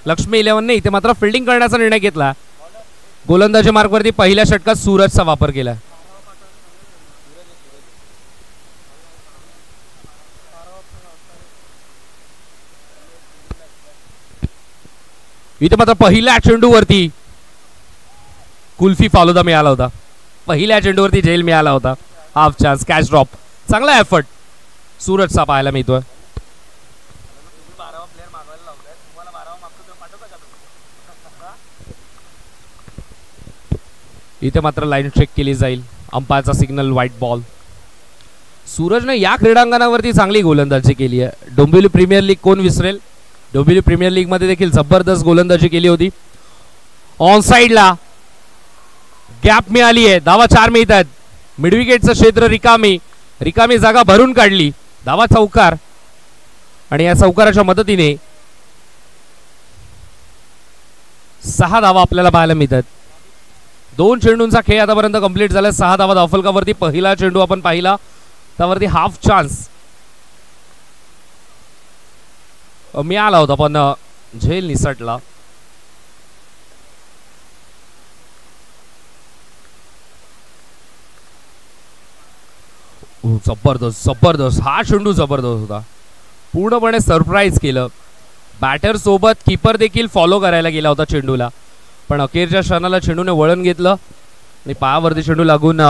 लक्ष्मी 11ने इथे मात्र फिल्डिंग करण्याचा निर्णय घेतला. गोलंदाजी मार्कवरती पहिल्या षटकात सूरजचा वापर केला. इथे मात्र पहिल्या चेंडूवरती कुल्फी फालुदा मिळाला होता. पहिल्या चेंडूवरती झेल मिळाला होता. हाफ चान्स, कॅच ड्रॉप, चांगला एफर्ट सूरजचा पाहायला मिळतोय. इथे मात्र लाईन चेक केली जाईल. अंपायरचा सिग्नल व्हाईट बॉल. सूरजने या क्रीडांगणावरती चांगली गोलंदाजी केली आहे. डोंबिवली प्रीमियर लीग कोण विसरेल. डोंबिवली प्रीमियर लीग मध्ये देखील जबरदस्त गोलंदाजी केली होती. ऑन साइडला गॅप मिळाली आहे. धावा 4 मिळत आहेत. मिडविकेटचं क्षेत्र रिकामी जागा भरून काढली. धावा चौकार आणि या चौकाराच्या मदतीने 6 धावा आपल्याला पाहायला मिळतात. 2 चेंडूंचा खेळ आतापर्यंत कंप्लीट झाला. 6 धावा धावफलकावरती. पहिला चेंडू आपण पाहिला त्यावरती हाफ चान्स मिळाला होता पण झेल निसटला. जबरदस्त हा चेंडू जबरदस्त होता. पूर्णपणे सरप्राईज केलं. बॅटर सोबत कीपर देखील फॉलो करायला गेला होता चेंडूला, पण अखेरच्या क्षणाला चेंडूने वळण घेतलं आणि पायावरती चेंडू लागून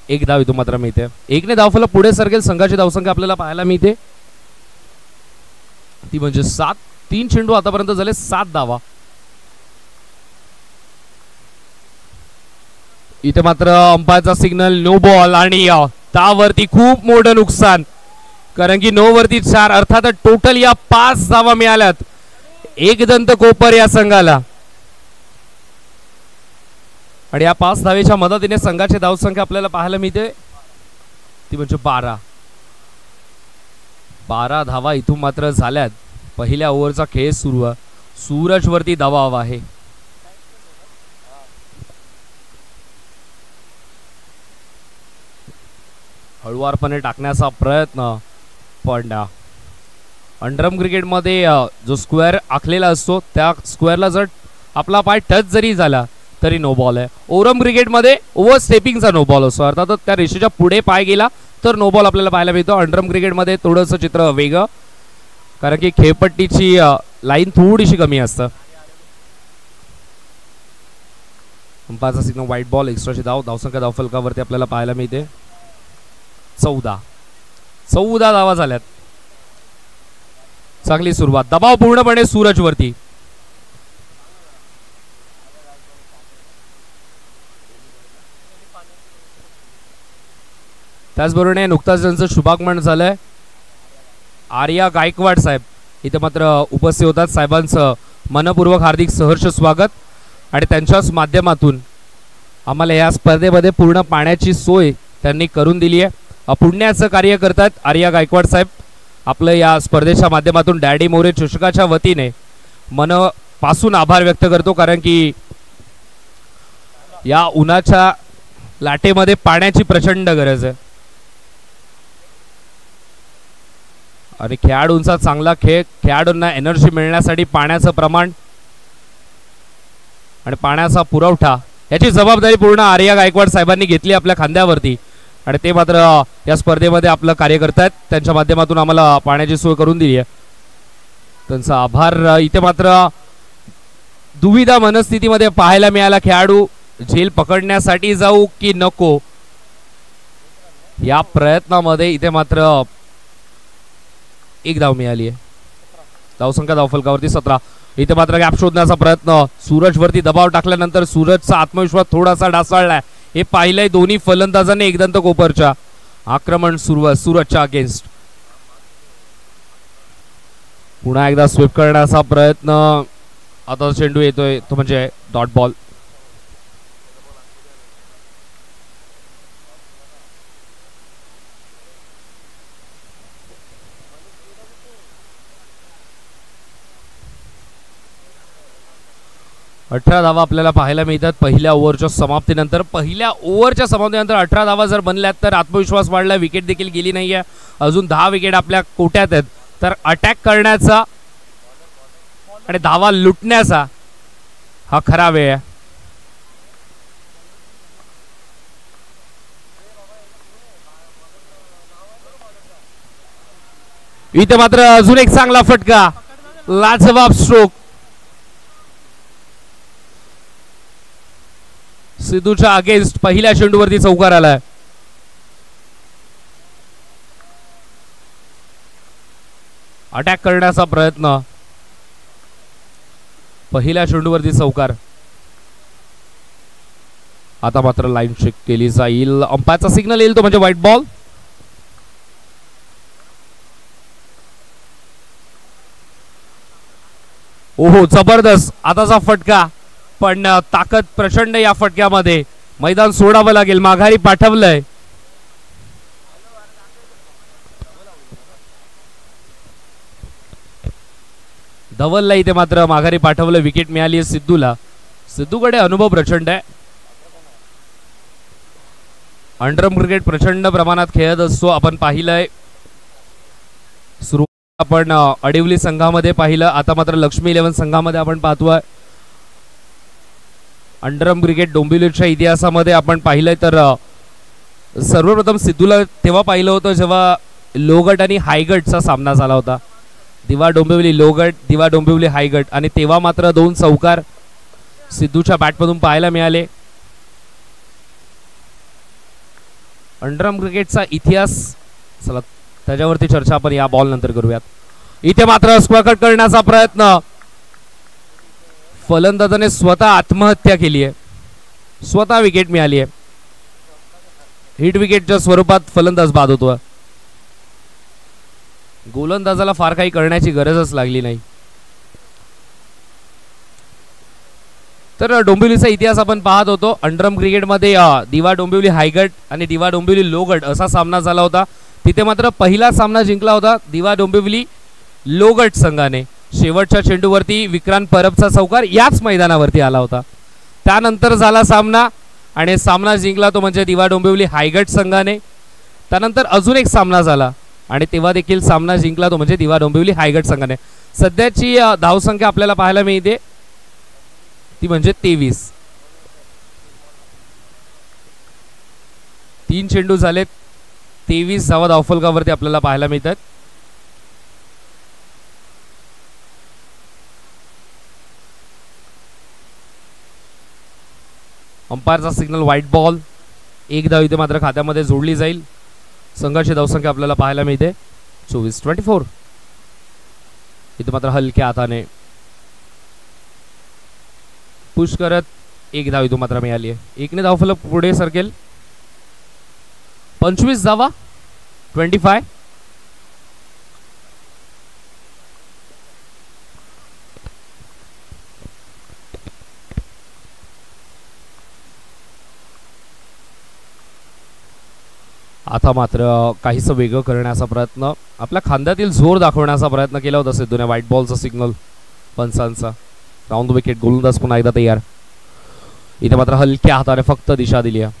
1 धाव इथून मात्र मिळते. 1ने धावफलक पुढे सरकेल. संघाची धावसंख्या आपल्याला पाहायला मिळते ती म्हणजे 7. 3 चेंडू आतापर्यंत झाले. 7 धावा. इथे मात्र अंपायरचा सिग्नल नो बॉल आणि त्यावरती खूप मोठं नुकसान, कारण की 9 वरती 4 अर्थात टोटल या 5 धावा मिळाल्यात. एक दंत कोपर या संघाला आणि या 5 धावेच्या मदतीने संघाची धावसंख्या आपल्याला पाहायला मिळते ती म्हणजे 12. 12 धावा इथून मात्र झाल्यात. पहिल्या ओव्हरचा खेळ सुरू आहे. सूरज वरती दबाव आहे. हळुवारपणे टाकण्याचा प्रयत्न, पण अंडरम क्रिकेटमध्ये जो स्क्वेअर आखलेला असतो त्या स्क्वेअरला जर आपला पाय टच जरी झाला तरी नो बॉल आहे. ओरम क्रिकेटमध्ये ओव्हर स्टेपिंगचा नो बॉल असतो, अर्थात त्या रेषेच्या पुढे पाय गेला तर नो बॉल आपल्याला पाहायला मिळतो. अंडरम क्रिकेटमध्ये थोडंसं चित्र वेगळं, कारण की खेळपट्टीची लाईन थोडीशी कमी असतं. अंपायरचा सिग्नल व्हाईट बॉल. एक्स्ट्राची धावसंख्या धावफलकावरती आपल्याला पाहायला मिळते 14 धावा झाल्यात. चांगली सुरुवात. दबाव पूर्णपणे सूरज वरती. त्याचबरोबर नुकताच त्यांचं शुभागमन झालंय. आर्या गायकवाड साहेब इथे मात्र उपस्थित होतात. साहेबांचं मनपूर्वक हार्दिक सहर्ष स्वागत आणि त्यांच्याच माध्यमातून आम्हाला या स्पर्धेमध्ये पूर्ण पाण्याची सोय त्यांनी करून दिली आहे. पुण्याचं कार्य करतात आर्या गायकवाड साहेब. आपलं या स्पर्धेच्या माध्यमातून डॅडी मोरे चषकाच्या वतीने मनापासून आभार व्यक्त करतो, कारण की या उन्हाच्या लाटेमध्ये पाण्याची प्रचंड गरज आहे आणि खेळाडूंचा चांगला खेळ, खेळाडूंना एनर्जी मिळण्यासाठी पाण्याचं प्रमाण आणि पाण्याचा पुरवठा याची जबाबदारी पूर्ण आर्या गायकवाड साहेबांनी घेतली आपल्या खांद्यावरती आणि ते मात्र या स्पर्धेमध्ये आपलं कार्य करतात. त्यांच्या माध्यमातून आम्हाला पाण्याची सोय करून दिली आहे, त्यांचा आभार. इथे मात्र दुविधा मनस्थितीमध्ये पाहायला मिळाला. खेळाडू झेल पकडण्यासाठी जाऊ की नको या प्रयत्नामध्ये इथे मात्र 1 धाव मिळाली आहे. धावसंख्या धावफलकावरती 17. इथे मात्र गॅप शोधण्याचा प्रयत्न. सूरज वरती दबाव टाकल्यानंतर सूरजचा आत्मविश्वास थोडासा ढासळलाय हे पाहिलंय दोन्ही फलंदाजांनी. एकदंत कोपरच्या आक्रमण सुरू सूरजच्या अगेन्स्ट. पुन्हा एकदा स्वीप करण्याचा प्रयत्न. आता चेंडू येतोय तो म्हणजे डॉट बॉल. अठरा धावा आपल्याला पाहायला मिळतात पहिल्या ओव्हरच्या समाप्तीनंतर. पहिल्या ओव्हरच्या समाप्तीनंतर 18 धावा जर बनल्यात तर आत्मविश्वास वाढला. विकेट देखील गेली नाहीये. अजून 10 विकेट आपल्या कोट्यात आहेत, तर अटॅक करण्याचा आणि धावा लुटण्याचा हा खरा वेळ आहे. इथे मात्र अजून एक चांगला फटका, लाजवाब स्ट्रोक. सिद्धूच्या अगेन्स्ट पहिल्या चेंडूवरती चौकार आलाय. अटॅक करण्याचा प्रयत्न, पहिल्या चेंडूवरती चौकार. आता मात्र लाईन चेक केली जाईल, अंपायरचा सिग्नल येईल तो म्हणजे व्हाईट बॉल. ओहो, जबरदस्त आताचा फटका, पण ताकद प्रचंड या फटक्यामध्ये. मैदान सोडावं लागेल, माघारी पाठवलंय. धवलला इथे मात्र माघारी पाठवलं, विकेट मिळाली आहे सिद्धूला. सिद्धूकडे अनुभव प्रचंड आहे. अंडरम क्रिकेट प्रचंड प्रमाणात खेळत असतो, आपण पाहिलंय. सुरू आपण अडिवली संघामध्ये पाहिलं, आता मात्र लक्ष्मी 11 संघामध्ये आपण पाहतोय. अंडरम क्रिकेट डोंबिवलीच्या इतिहासामध्ये आपण पाहिलंय तर सर्वप्रथम सिद्धूला तेव्हा पाहिलं होतं जेव्हा लोगट आणि हायगटचा सामना झाला होता. दिवा डोंबिवली लोगट, दिवा डोंबिवली हायगट, आणि तेव्हा मात्र 2 चौकार सिद्धूच्या बॅटमधून पाहायला मिळाले. अंडरम क्रिकेटचा इतिहास, चला त्याच्यावरती चर्चा आपण या बॉल नंतर करूयात. इथे मात्र स्क्वेअर कट करण्याचा प्रयत्न, फलंदाजाने स्वतः आत्महत्या केली आहे, स्वतः विकेट मिळाली आहे. हिट विकेटच्या स्वरूपात फलंदाज बाद होतो. गोलंदाजाला फार काही करण्याची गरजच लागली नाही. तर डोंबिवलीचा इतिहास आपण पाहत होतो. अंडरम क्रिकेटमध्ये दिवा डोंबिवली हायगट आणि दिवा डोंबिवली लोगट असा सामना झाला होता. तिथे मात्र पहिला सामना जिंकला होता दिवा डोंबिवली लोगट संघाने. शेवटच्या चेंडूवरती विक्रांत परबचा चौकार याच मैदानावरती आला होता. त्यानंतर झाला सामना आणि सामना जिंकला तो म्हणजे दिवा डोंबिवली हायगट संघाने. त्यानंतर अजून एक सामना झाला आणि तेव्हा देखील सामना जिंकला तो म्हणजे दिवा डोंबिवली हायगट संघाने. सध्याची धावसंख्या आपल्याला पाहायला मिळते ती म्हणजे 23. 3 चेंडू झालेत, 23 धावा धावफलकावरती आपल्याला पाहायला मिळतात. अंपायरचा सिग्नल व्हाईट बॉल. 1 धाव इथे मात्र खात्यामध्ये जोडली जाईल. संघाची धावसंख्या आपल्याला पाहायला मिळते 24-24. इथे मात्र हलक्या हाताने पुश करत 1 धाव इथून मात्र मिळाली आहे. 1 ने धावफलक पुढे सरकेल. 25 धावा 25. आता मात्र काहीसं वेगळं करण्याचा प्रयत्न, आपल्या खांद्यातील जोर दाखवण्याचा प्रयत्न केला होता सिद्धूने. व्हाईट बॉलचा सिग्नल पंचांचा. राऊंड विकेट, गोलंदाज पुन्हा एकदा तयार. इथे मात्र हलक्या हाताने फक्त दिशा दिली आहे.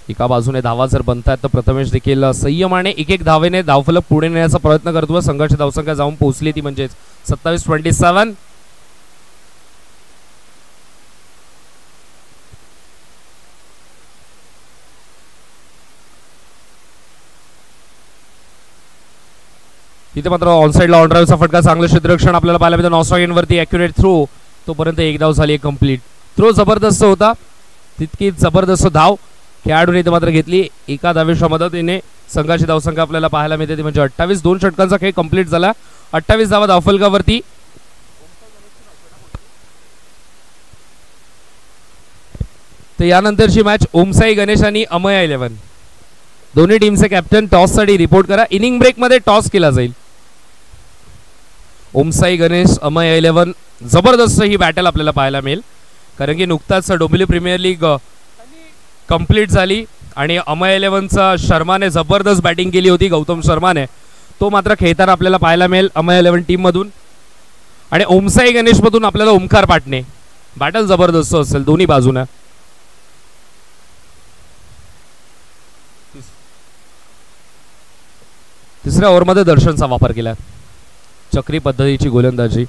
एका बाजूने धावा जर बनतायत तर प्रथमेश देखील संयमाने 1-1 धावेने धावफलक पुढे नेण्याचा प्रयत्न करतोय. संघाची धावसंख्या जाऊन पोहोचली ती म्हणजे 27-27. इथे मात्र ऑनसाइडला ऑनड्राईव्हचा फटका, चांगलं क्षेत्ररक्षण आपल्याला पाहायला मिळतं. नॉस्ट्रॉगेन वरती ॲक्युरेट थ्रो, तोपर्यंत 1 धाव झाली कंप्लीट. थ्रो जबरदस्त होता, तितकी जबरदस्त धाव खेळाडूने इथे मात्र घेतली. एका धावेच्या मदतीने संघाची धावसंख्या आपल्याला पाहायला मिळते ती म्हणजे 28. 2 षटकांचा खेळ कंप्लीट झाला. 28 धावा धावफलकावरती. तर यानंतरची मॅच ओमसाई गणेश आणि अमया 11. दोन्ही टीमचे कॅप्टन टॉस साठी रिपोर्ट करा. इनिंग ब्रेक मध्ये टॉस केला जाईल. ओमसाई गणेश अमया 11. जबरदस्त ही बॅटल आपल्याला पाहायला मिळेल, कारण की नुकताच डोंबिवली प्रीमियर लीग कंप्लीट झाली आणि अमया 11चा शर्माने जबरदस्त बॅटिंग केली होती. गौतम शर्माने तो मात्र खेळताना आपल्याला पाहायला मिळेल अमया 11 टीम मधून. आणि ओमसाई गणेश मधून आपल्याला ओमकार पाटणे. बॅटल जबरदस्त असेल दोन्ही बाजूने. तिसऱ्या ओव्हरमध्ये दर्शनचा वापर केला. चक्री पद्धतीची गोलंदाजी.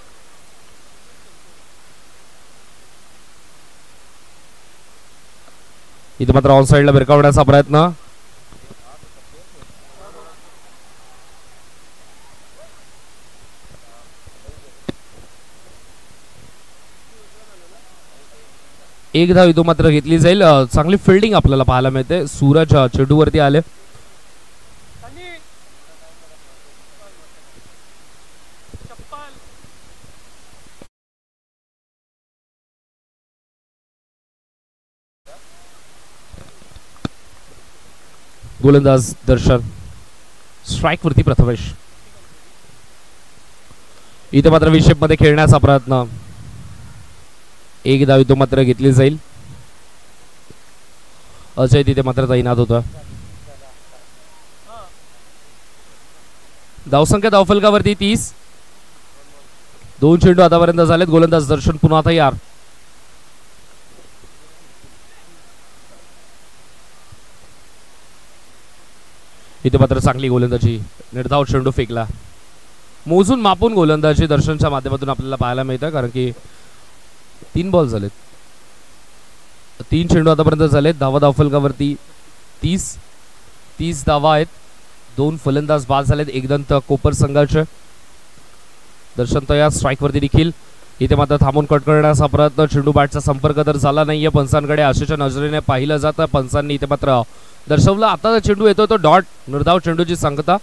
इथे मात्र ऑन साइडला भिरकावण्याचा प्रयत्न. एक धाव इथं मात्र घेतली जाईल. चांगली फिल्डिंग आपल्याला पाहायला मिळते. सूरज चेंडूवरती आले. गोलंदाज दर्शन स्ट्राइक वरती प्रथमेश. इथे मात्र विषेप मध्ये खेळण्याचा प्रयत्न. एक धाव इथं मात्र घेतली जाईल. अजय तिथे मात्र तैनात होता. धावसंख्या धावफलकावरती 30. 2 चेंडू आतापर्यंत झालेत. गोलंदाज दर्शन पुन्हा तयार. इथे मात्र चांगली गोलंदाजी. निर्धाव चेंडू फेकला. मोजून मापून गोलंदाजी दर्शनच्या माध्यमातून आपल्याला पाहायला मिळतं, कारण की 3 बॉल झालेत. 3 चेंडू आतापर्यंत झालेत. धावफलकावरती 30 धावा आहेत. 2 फलंदाज बाद झालेत एकदंत कोपर संघाचे. दर्शन तयार स्ट्राइक वरती देखील. इथे मात्र थांबून कट करण्याचा प्रयत्न. चेंडू बॅटचा संपर्क तर झाला नाहीये. पंचांकडे आशेच्या नजरेने पाहिलं जातं. पंचांनी इथे मात्र दर्शवलं. आता चेंडू येतो तो डॉट. निर्धाव चेंडूची सांगता.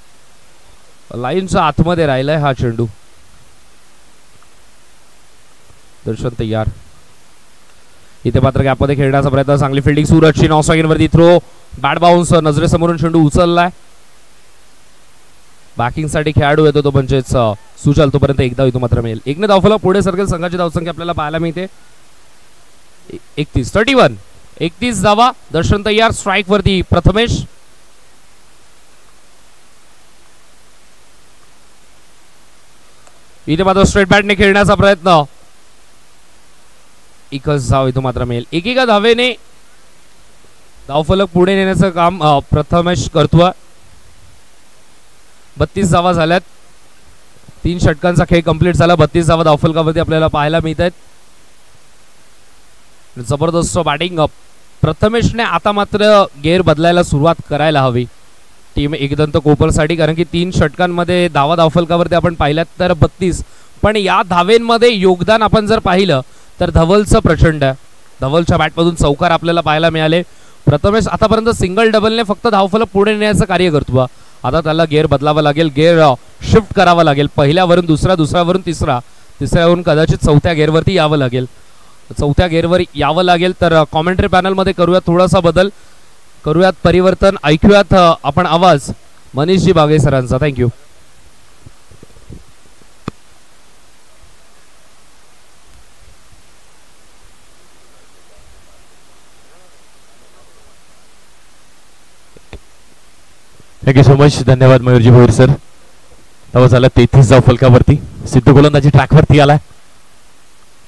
लाईनच्या आतमध्ये राहिलाय हा चेंडू. दर्शन तयार. इथे मात्र गॅपमध्ये खेळण्याचा प्रयत्न. चांगली फिल्डिंग सूरजची. नॉन स्ट्राइक वरती थ्रो. Bat bounce. नजरेसमोरून चेंडू उचललाय. बॅकिंग साठी खेळाडू येतो तो म्हणजेच सुचल. तोपर्यंत एकदा इथं मात्र मिळेल. एकने धावफलक पुढे सरकेल. संघाची धावसंख्या आपल्याला पाहायला मिळते 31 धावा. दर्शन तयार स्ट्राइक वरती प्रथमेश. इथे मात्र स्ट्रेट बॅटने खेळण्याचा प्रयत्न. एकच धाव इथं मात्र मिळेल. एकेका धावेने धावफलक पुढे नेण्याचं काम प्रथमेश करतोय. 32 धावा झाल्यात. 3 षटकांचा खेळ कंप्लीट झाला. 32 धावा धावफलकावरती आपल्याला पाहायला मिळत आहेत. जबरदस्त बॅटिंग. प्रथमेशने आता मात्र गेअर बदलायला सुरुवात करायला हवी टीम एकदंत कोपरसाठी, कारण की 3 षटकांमध्ये धावफलकावरती आपण पाहिल्यात तर 32, पण या धावेंमध्ये योगदान आपण जर पाहिलं तर धवलचं प्रचंड आहे. धवलच्या बॅटमधून चौकार आपल्याला पाहायला मिळाले. प्रथमेश आतापर्यंत सिंगल डबलने फक्त धावफलक पुढे नेण्याचं कार्य करतो. आता त्याला गेअर बदलावा लागेल. गेअर शिफ्ट करावा लागेल. पहिल्यावरून दुसरा, दुसऱ्यावरून तिसरा, तिसऱ्यावरून कदाचित चौथ्या गेअरवरती यावं लागेल. चौथ्या गेअरवर यावं लागेल. तर कॉमेंट्री पॅनलमध्ये करूयात थोडासा बदल, करूयात परिवर्तन. ऐकूयात आपण आवाज मनीषजी बागे सरांचा. थँक्यू. Thank you so much. धन्यवाद मयूरजी भोईर सर. धावा झाला 33 धावफलकावरती. सिद्धू गोलंदाजी ट्रॅकवरती आलाय.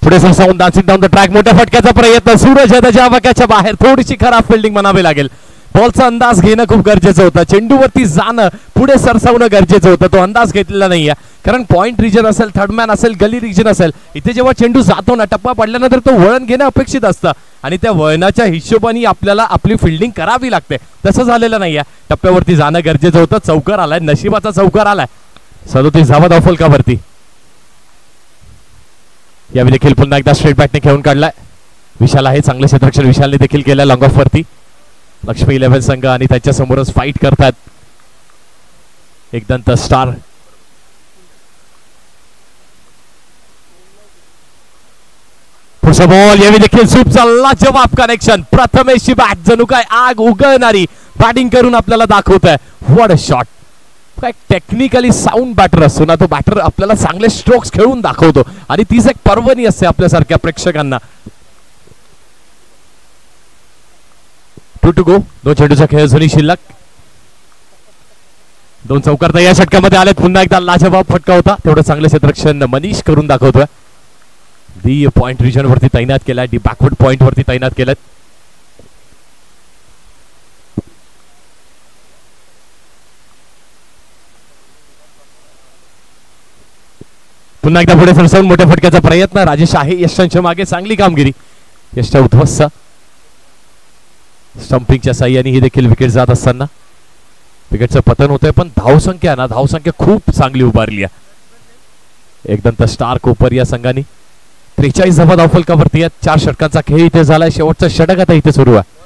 पुढे सरसावून डान्सिंग डाऊन द ट्रॅक. मोठ्या फटक्याचा प्रयत्न. सूरज त्याच्या वाक्याच्या बाहेर. थोडीशी खराब फिल्डिंग म्हणावी लागेल. बॉलचा अंदाज घेणं खूप गरजेचं होतं. चेंडूवरती जाणं, पुढे सरसावणं गरजेचं होतं. तो अंदाज घेतलेला नाहीये, कारण पॉइंट रिजन असेल, थर्डमॅन असेल, गली रिजन असेल, इथे जेव्हा चेंडू जातो ना, टप्पा पडल्यानंतर तो वळण घेणं अपेक्षित असतं आणि त्या वळणाच्या हिशोबाने आपल्याला आपली फिल्डिंग करावी लागते. तसं झालेलं नाहीये. टप्प्यावरती जाणं गरजेचं होतं. चौकार आलाय, नशिबाचा चौकार आलाय. 37 धावा धावफलकावरती. यावेळी देखील पुन्हा एकदा स्ट्रेट बॅटने खेळून काढलाय. विशाल आहे, चांगले क्षेत्ररक्षण विशालने देखील केलं लॉंग ऑफ वरती. लक्ष्मी 11 संघ आणि त्याच्या समोरच फाईट करतात एकदंत स्टार. पुढचा बॉल. यावेळी देखील सूपचा लाजवाब कनेक्शन. प्रथमेशची बॅट जणू काय आग उगळणारी बॅटिंग करून आपल्याला दाखवत आहे. What a shot. काय टेक्निकली साऊंड बॅटर असतो ना, तो बॅटर आपल्याला चांगले स्ट्रोक्स खेळून दाखवतो आणि तीच एक पर्वणी असते आपल्यासारख्या प्रेक्षकांना. 2 to go. 2 चेंडूचा खेळ अजूनही शिल्लक. 2 चौकार तर या षटकामध्ये आलेत. पुन्हा एकदा लाजवाब फटका होता. तेवढं चांगलं क्षेत्ररक्षण मनीष करून दाखवतोय. डी पॉइंट रिजन वरती तैनात केलाय. डी बॅकवर्ड पॉइंट वरती तैनात केलं. पुन्हा एकदा पुढे सरसावून मोठ्या फटक्याचा प्रयत्न. राजेश आहे यशांच्या मागे, चांगली कामगिरी यशच्या उध्वस्त. स्टंपिंगच्या साह्याने ही देखील विकेट जात असताना विकेटचं पतन होतंय, पण धावसंख्या ना धावसंख्या खूप चांगली उभारली आहे. एकदम स्टार कोपर या संघाने 43 धावा धावफलकावरती आहेत. 4 षटकांचा खेळ इथे झालाय. शेवटचा षटक आता इथे सुरू आहे.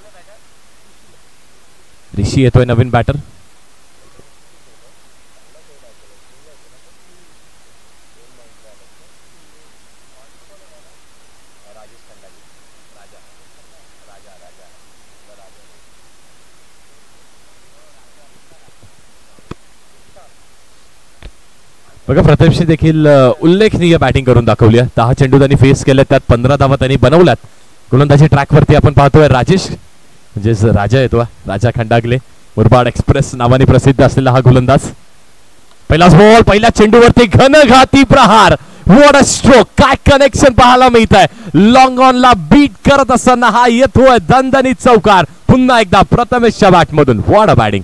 ऋषी येतोय नवीन बॅटर. बघा प्रथमशी देखील उल्लेखनीय बॅटिंग करून दाखवली आहे. 10 चेंडू त्यांनी फेस केले, त्यात 15 धावा त्यांनी बनवल्यात. गोलंदाजी ट्रॅकवरती आपण पाहतोय राजेश म्हणजेच राजा येतो. राजा खंडागले, मुरबाड एक्सप्रेस नावाने प्रसिद्ध असलेला हा गोलंदाज. पहिलाच बॉल, पहिल्या चेंडूवरती घनघाती प्रहार. व्हॉट अ स्ट्रोक, काय कनेक्शन पाहायला मिळत आहे. लॉंग ऑन ला बीट करत असताना हा येतोय दणदणीत चौकार. पुन्हा एकदा प्रथमेशच्या बॅटमधून. व्हॉट अ बॅटिंग,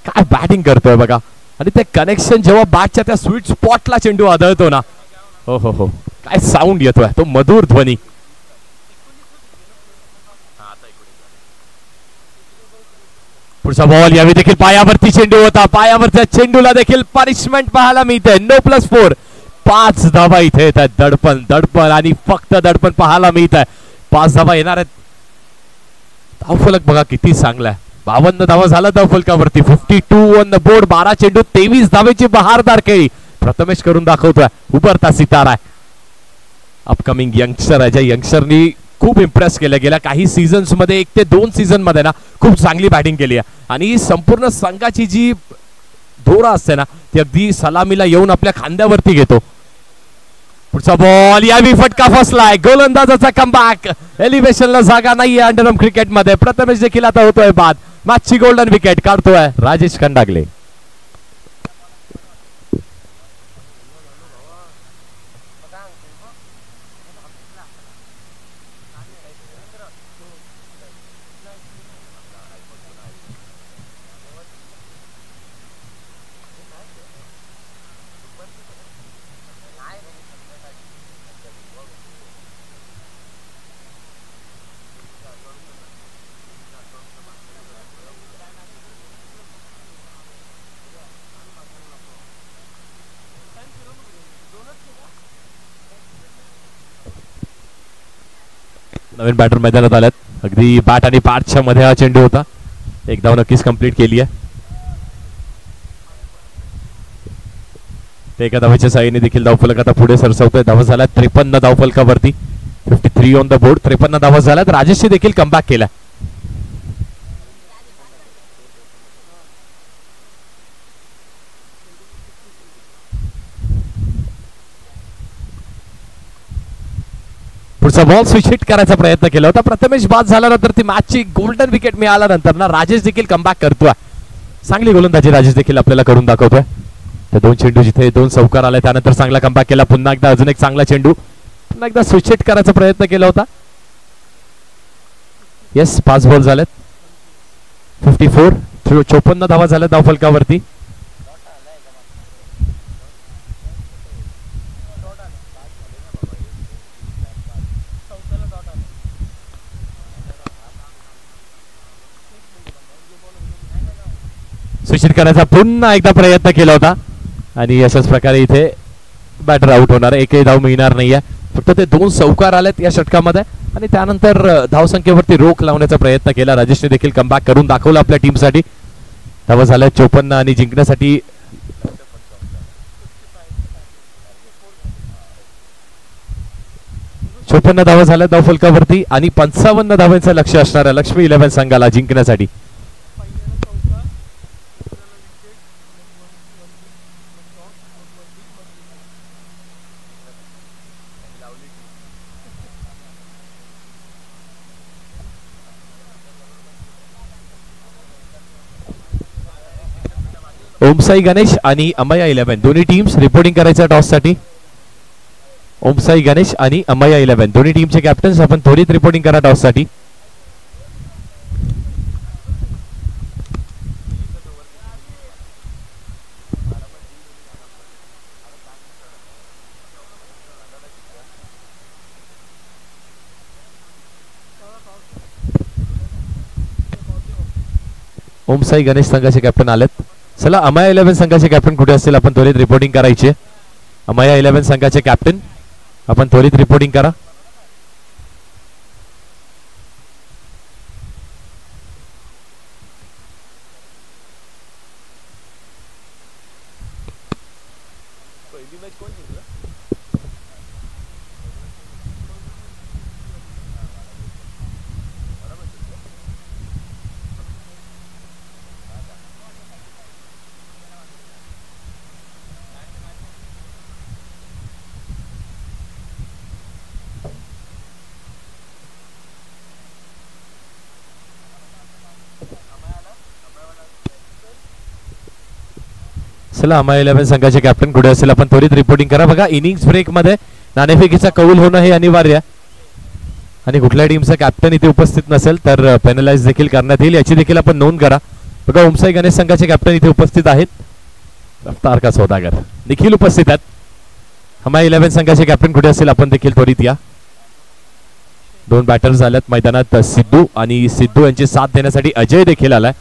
काय बॅटिंग करतोय बघा. आणि ते कनेक्शन जेव्हा बॅटच्या त्या स्वीट स्पॉटला चेंडू आदळतो ना, हो हो हो, काय साऊंड येतोय, तो मधुर ध्वनी. पुढचा बॉल, यावेळी देखील पायावरती चेंडू होता. पायावरच्या चेंडूला देखील पनिशमेंट पाहायला मिळते. नो +4. 5 धावा इथे येत आहेत. दडपण दडपण आणि फक्त दडपण पाहायला मिळत आहे. 5 धावा येणार आहेत. धावफलक बघा किती चांगला आहे. 52 धावा झाला धावफलकावरती. 52 ऑन द बोर्ड. 12 चेंडू 23 धावेची बहारदार खेळी प्रथमेश करून दाखवतोय. उभरता सितारा आहे. अपकमिंग यंगस्टर आहे. ज्या यंगस्टरनी खूप इम्प्रेस केलं. गेल्या काही सीझन्स मध्ये 1 ते 2 सीझन मध्ये ना खूप चांगली बॅटिंग केली आहे. आणि संपूर्ण संघाची जी धोरा असते ना ती अगदी सलामीला येऊन आपल्या खांद्यावरती घेतो. पुढचा बॉल, यावी फटका फसलाय. गोलंदाजाचा कमबॅक. एलिव्हेशनला जागा नाहीये अंडरआर्म क्रिकेट मध्ये. प्रथमेश देखील आता होतोय बाद. मॅचची गोल्डन विकेट काढतोय राजेश खंडागले. नवीन बॅटर मैदानात आल्यात. अगदी बॅट आणि पॅडच्या मध्ये हा चेंडू होता. एक धाव नक्कीच कंप्लीट केली आहे. ते एका धावेच्या साहाय्याने देखील धावफलक आता पुढे सरसवतोय. धावा झाल्या 53 धावफलकावरती. 53 ऑन द बोर्ड. 53 धावा झाल्यात. राजेशने देखील कमबॅक केला. पुढचा बॉल स्विच हिट करायचा प्रयत्न केला होता. प्रथमेश बाद झाल्यानंतर ती मॅचची गोल्डन विकेट मिळाल्यानंतर ना राजेश देखील कमबॅक करतोय. चांगली गोलंदाजी राजेश देखील आपल्याला करून दाखवतोय. त्या 2 चेंडू जिथे 2 चौकार आले त्यानंतर चांगला कमबॅक केला. पुन्हा एकदा अजून एक चांगला चेंडू. पुन्हा एकदा स्विच हिट करायचा प्रयत्न केला होता. येस, 5 बॉल झालेत. 54. 54 धावा झाल्या धावफलकावरती. स्विच करायचा पुन्हा एकदा प्रयत्न केला होता आणि अशाच प्रकारे इथे बॅटर आउट होणार. एकही धाव मिळणार नाहीये. फक्त ते 2 चौकार आलेत या षटकामध्ये आणि त्यानंतर धावसंख्येवरती रोख लावण्याचा प्रयत्न केला. राजेशने देखील कमबॅक करून दाखवला आपल्या टीमसाठी. धावा झाल्या 54 आणि जिंकण्यासाठी 54 धावा झाल्या धावफलकावरती आणि 55 धावांचं लक्ष असणाऱ्या लक्ष्मी 11 संघाला जिंकण्यासाठी. ओमसाई गणेश आणि अमया 11 दोन्ही टीम्स रिपोर्टिंग करायच्या टॉस साठी. ओमसाई गणेश आणि अमया 11 दोन्ही टीमचे कॅप्टन्स आपण थोडीच रिपोर्टिंग करा टॉस साठी. ओमसाई गणेश संघाचे कॅप्टन आलेत. चला अमाया 11 संघाचे कॅप्टन कुठे असतील आपण त्वरित रिपोर्टिंग करायचे. अमाया 11 संघाचे कॅप्टन आपण त्वरित रिपोर्टिंग करा. चला अमाया 11 संघाचे कॅप्टन कुठे असेल आपण त्वरित रिपोर्टिंग करा. बघा इनिंग्स ब्रेक मध्ये नाणेफेकीचा कौल होणं हे अनिवार्य आहे आणि कुठल्या टीमचा कॅप्टन इथे उपस्थित नसेल तर पेनलाइज देखील करण्यात येईल, याची देखील आपण नोंद करा. बघा ओमसाई गणेश संघाचे कॅप्टन इथे उपस्थित आहेत. रफ्तार का सौदागर देखील उपस्थित आहेत. अमाया 11 संघाचे कॅप्टन कुठे असेल आपण देखील त्वरित या. 2 बॅटर्स झाल्यात मैदानात. सिद्धू आणि सिद्धू यांची साथ देण्यासाठी अजय देखील आलाय.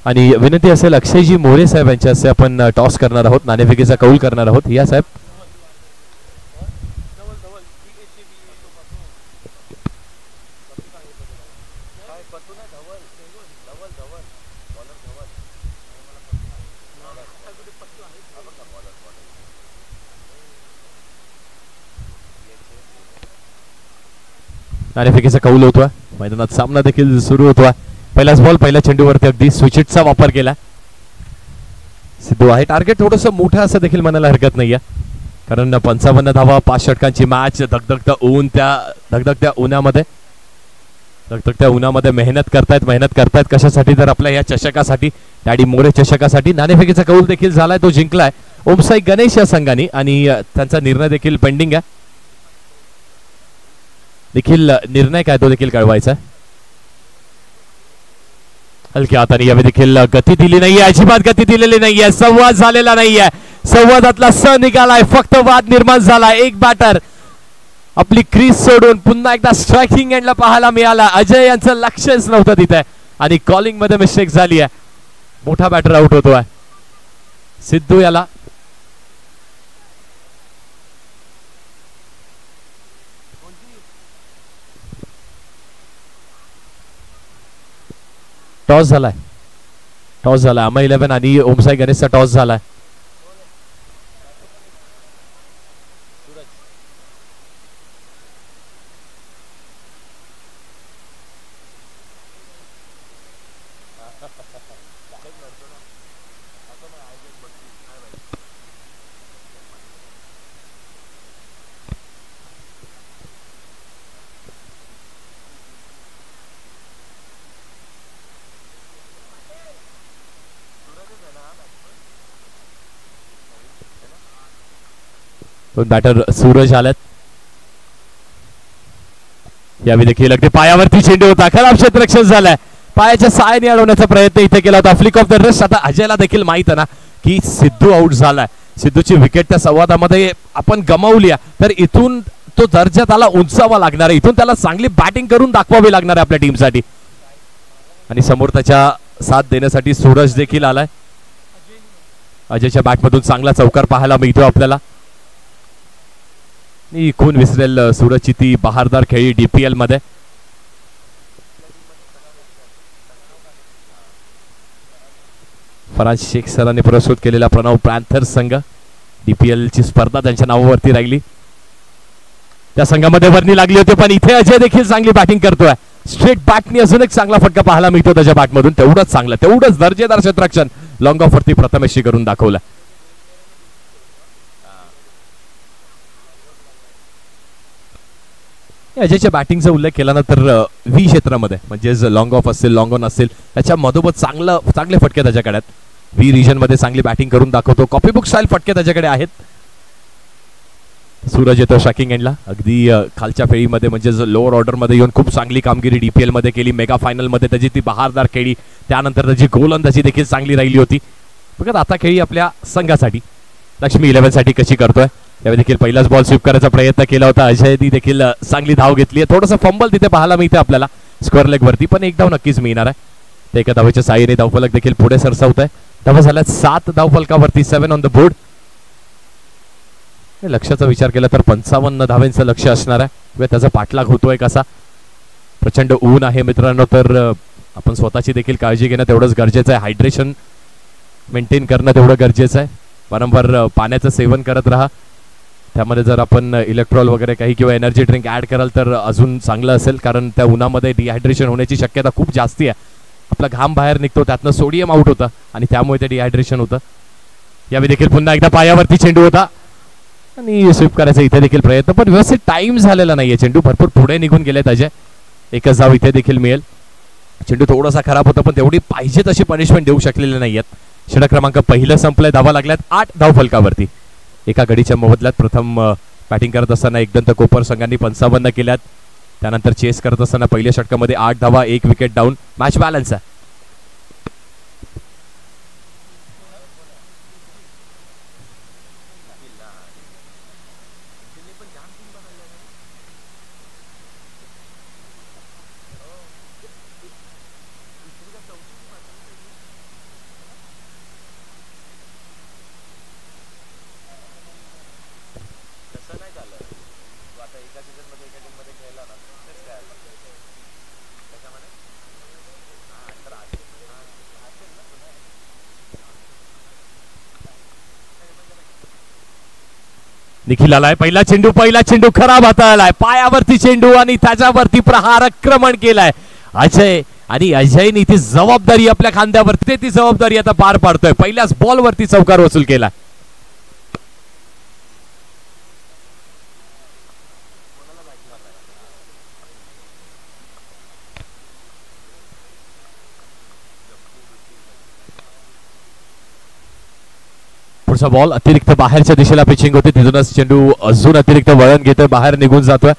आणि विनंती असेल अक्षयजी मोरे साहेब यांच्या असे आपण टॉस करणार आहोत, नाणेफेकीचा कौल करणार आहोत. या साहेब. नाणेफेकीचा कौल होतोय. मैदानात सामना देखील सुरू होतोय. पहिलाच बॉल पहिल्या चेंडूवरती अगदी स्विचिटचा वापर केला. सिद्धू आहे. टार्गेट थोडंसं मोठं असं देखील म्हणायला हरकत नाहीये, कारण 55 धावा 5 षटकांची मॅच. धगधगत्या उन्हामध्ये मेहनत करतायत कशासाठी तर आपल्या या चषकासाठी, डॅडी मोरे चषकासाठी. नाणेफेकीचा कौल देखील झालाय, तो जिंकलाय ओमसाई गणेश या संघाने आणि त्यांचा निर्णय देखील पेंडिंग आहे. देखील निर्णय काय तो देखील कळवायचा. हलक्या हाताने यावेळी देखील गती दिली नाहीये, अजिबात गती दिलेली नाहीये. संवाद झालेला नाहीये, संवादातला स निघालाय, फक्त वाद निर्माण झाला. एक बॅटर आपली क्रीज सोडून पुन्हा एकदा स्ट्रायकिंग एंडला पाहायला मिळाला. अजय यांचं लक्षच नव्हतं तिथे आणि कॉलिंग मध्ये मिस्टेक झाली आहे. मोठा बॅटर आउट होतोय. सिद्धू याला टॉस झालाय. अमाया 11 आणि ओमसाई गणेशचा टॉस झालाय. दोन बॅटर सूरज आलेत. यावेळी देखील अगदी पायावरती चेंडू होता, खराब क्षेत्ररक्षण झालाय. पायाच्या साहाय्याने अडवण्याचा प्रयत्न इथे केला होता. Flick of the wrist. आता अजयला देखील माहित आहे ना की सिद्धू आउट झालाय. सिद्धूची विकेट त्या संवादामध्ये आपण गमावली तर इथून तो दर्जा त्याला उंचावा लागणार आहे. इथून त्याला चांगली बॅटिंग करून दाखवावी लागणार आहे आपल्या टीमसाठी. आणि समोर त्याच्या साथ देण्यासाठी सूरज देखील आलाय. अजयच्या बॅटमधून चांगला चौकार पाहायला मिळतो आपल्याला. कोण विसरेल सूरजची ती बहारदार खेळी डीपीएल मध्ये. फराज शेख सरांनी पुरस्कृत केलेला प्रणव पॅन्थर्स संघ, डीपीएल ची स्पर्धा त्यांच्या नावावरती राहिली. त्या संघामध्ये वर्णी लागली होती, पण इथे अजय देखील चांगली बॅटिंग करतोय. स्ट्रेट बॅटनी अजून एक चांगला फटका पाहायला मिळतो त्याच्या बॅटमधून. तेवढंच चांगलं, तेवढंच दर्जेदार क्षेत्ररक्षण लॉंग ऑफ वरती प्रथमेशशी करून दाखवलं. अजयच्या बॅटिंगचा उल्लेख केला ना तर व्ही क्षेत्रामध्ये म्हणजेच लॉंग ऑफ असेल, लॉंग ऑन असेल, त्याच्या मधोमध चांगले फटके त्याच्याकडे आहेत. व्ही रिजन मध्ये चांगली बॅटिंग करून दाखवतो. कॉपीबुक स्टाईल फटके त्याच्याकडे आहेत. सूरज येतो शॅकिंग एंडला. अगदी खालच्या फेळीमध्ये म्हणजेच लोअर ऑर्डर मध्ये येऊन खूप चांगली कामगिरी डीपीएल मध्ये केली. मेगा फायनल मध्ये त्याची ती बहारदार खेळी, त्यानंतर त्याची गोलंदाजी देखील चांगली राहिली होती. बघा आता खेळी आपल्या संघासाठी लक्ष्मी 11 साठी कशी करतोय. यावेळी देखील पहिलाच बॉल स्वीप करायचा प्रयत्न केला होता. अजयनी देखील चांगली धाव घेतली आहे. थोडंसं फंबल तिथे पाहायला मिळते आपल्याला स्क्वेअर लेग वरती, पण एक धाव नक्कीच मिळणार आहे. ते एका धावेच्या साहाय्याने धावफलक देखील पुढे सरसावत आहे. धावा झाल्या 7 धावफलकावरती, 7 ऑन द बोर्ड. लक्षाचा विचार केला तर 55 धावांचं लक्ष असणार आहे. किंवा त्याचा पाठलाग होतोय कसा. प्रचंड ऊन आहे मित्रांनो, तर आपण स्वतःची देखील काळजी घेणं तेवढंच गरजेचं आहे. हायड्रेशन मेंटेन करणं तेवढं गरजेचं आहे. वारंवार पाण्याचं सेवन करत राहा. त्यामध्ये जर आपण इलेक्ट्रॉल वगैरे काही किंवा एनर्जी ड्रिंक ॲड कराल तर अजून चांगलं असेल, कारण त्या उन्हामध्ये डिहायड्रेशन होण्याची शक्यता खूप जास्ती आहे. आपला घाम बाहेर निघतो, त्यातनं सोडियम आउट होतं आणि त्यामुळे ते डिहायड्रेशन होतं. यावेळी देखील पुन्हा एकदा पायावरती चेंडू होता आणि स्वीप करायचा इथे देखील प्रयत्न, पण व्यवस्थित टाइम झालेला नाहीये. चेंडू भरपूर पुढे निघून गेलेत अजय. एकच धाव इथे देखील मिळेल. चेंडू थोडासा खराब होता, पण तेवढी पाहिजे तशी पनिशमेंट देऊ शकलेले नाहीयेत. षटक क्रमांक पहिलं संपलंय. धावा लागल्यात 8 धावफलकावरती. एका गडीच्या मोबदल्यात प्रथम बॅटिंग करत असताना एकदंत कोपर संघांनी 55 केल्यात. त्यानंतर चेस करत असताना पहिल्या षटकामध्ये 8 धावा, 1 विकेट डाऊन. मॅच बॅलन्स आहे. निखिल आलाय. पहिला चेंडू खराब हाताळलाय. पायावरती चेंडू आणि त्याच्यावरती प्रहार आक्रमण केलाय अजय. आणि अजयने ती जबाबदारी आपल्या खांद्यावरती ती जबाबदारी आता पार पाडतोय. पहिल्याच बॉलवरती चौकार वसूल केला. पुढचा बॉल अतिरिक्त बाहेरच्या दिशेला पिचिंग होती. तिथूनच चेंडू अजून अतिरिक्त वळण घेतोय, बाहेर निघून जातोय.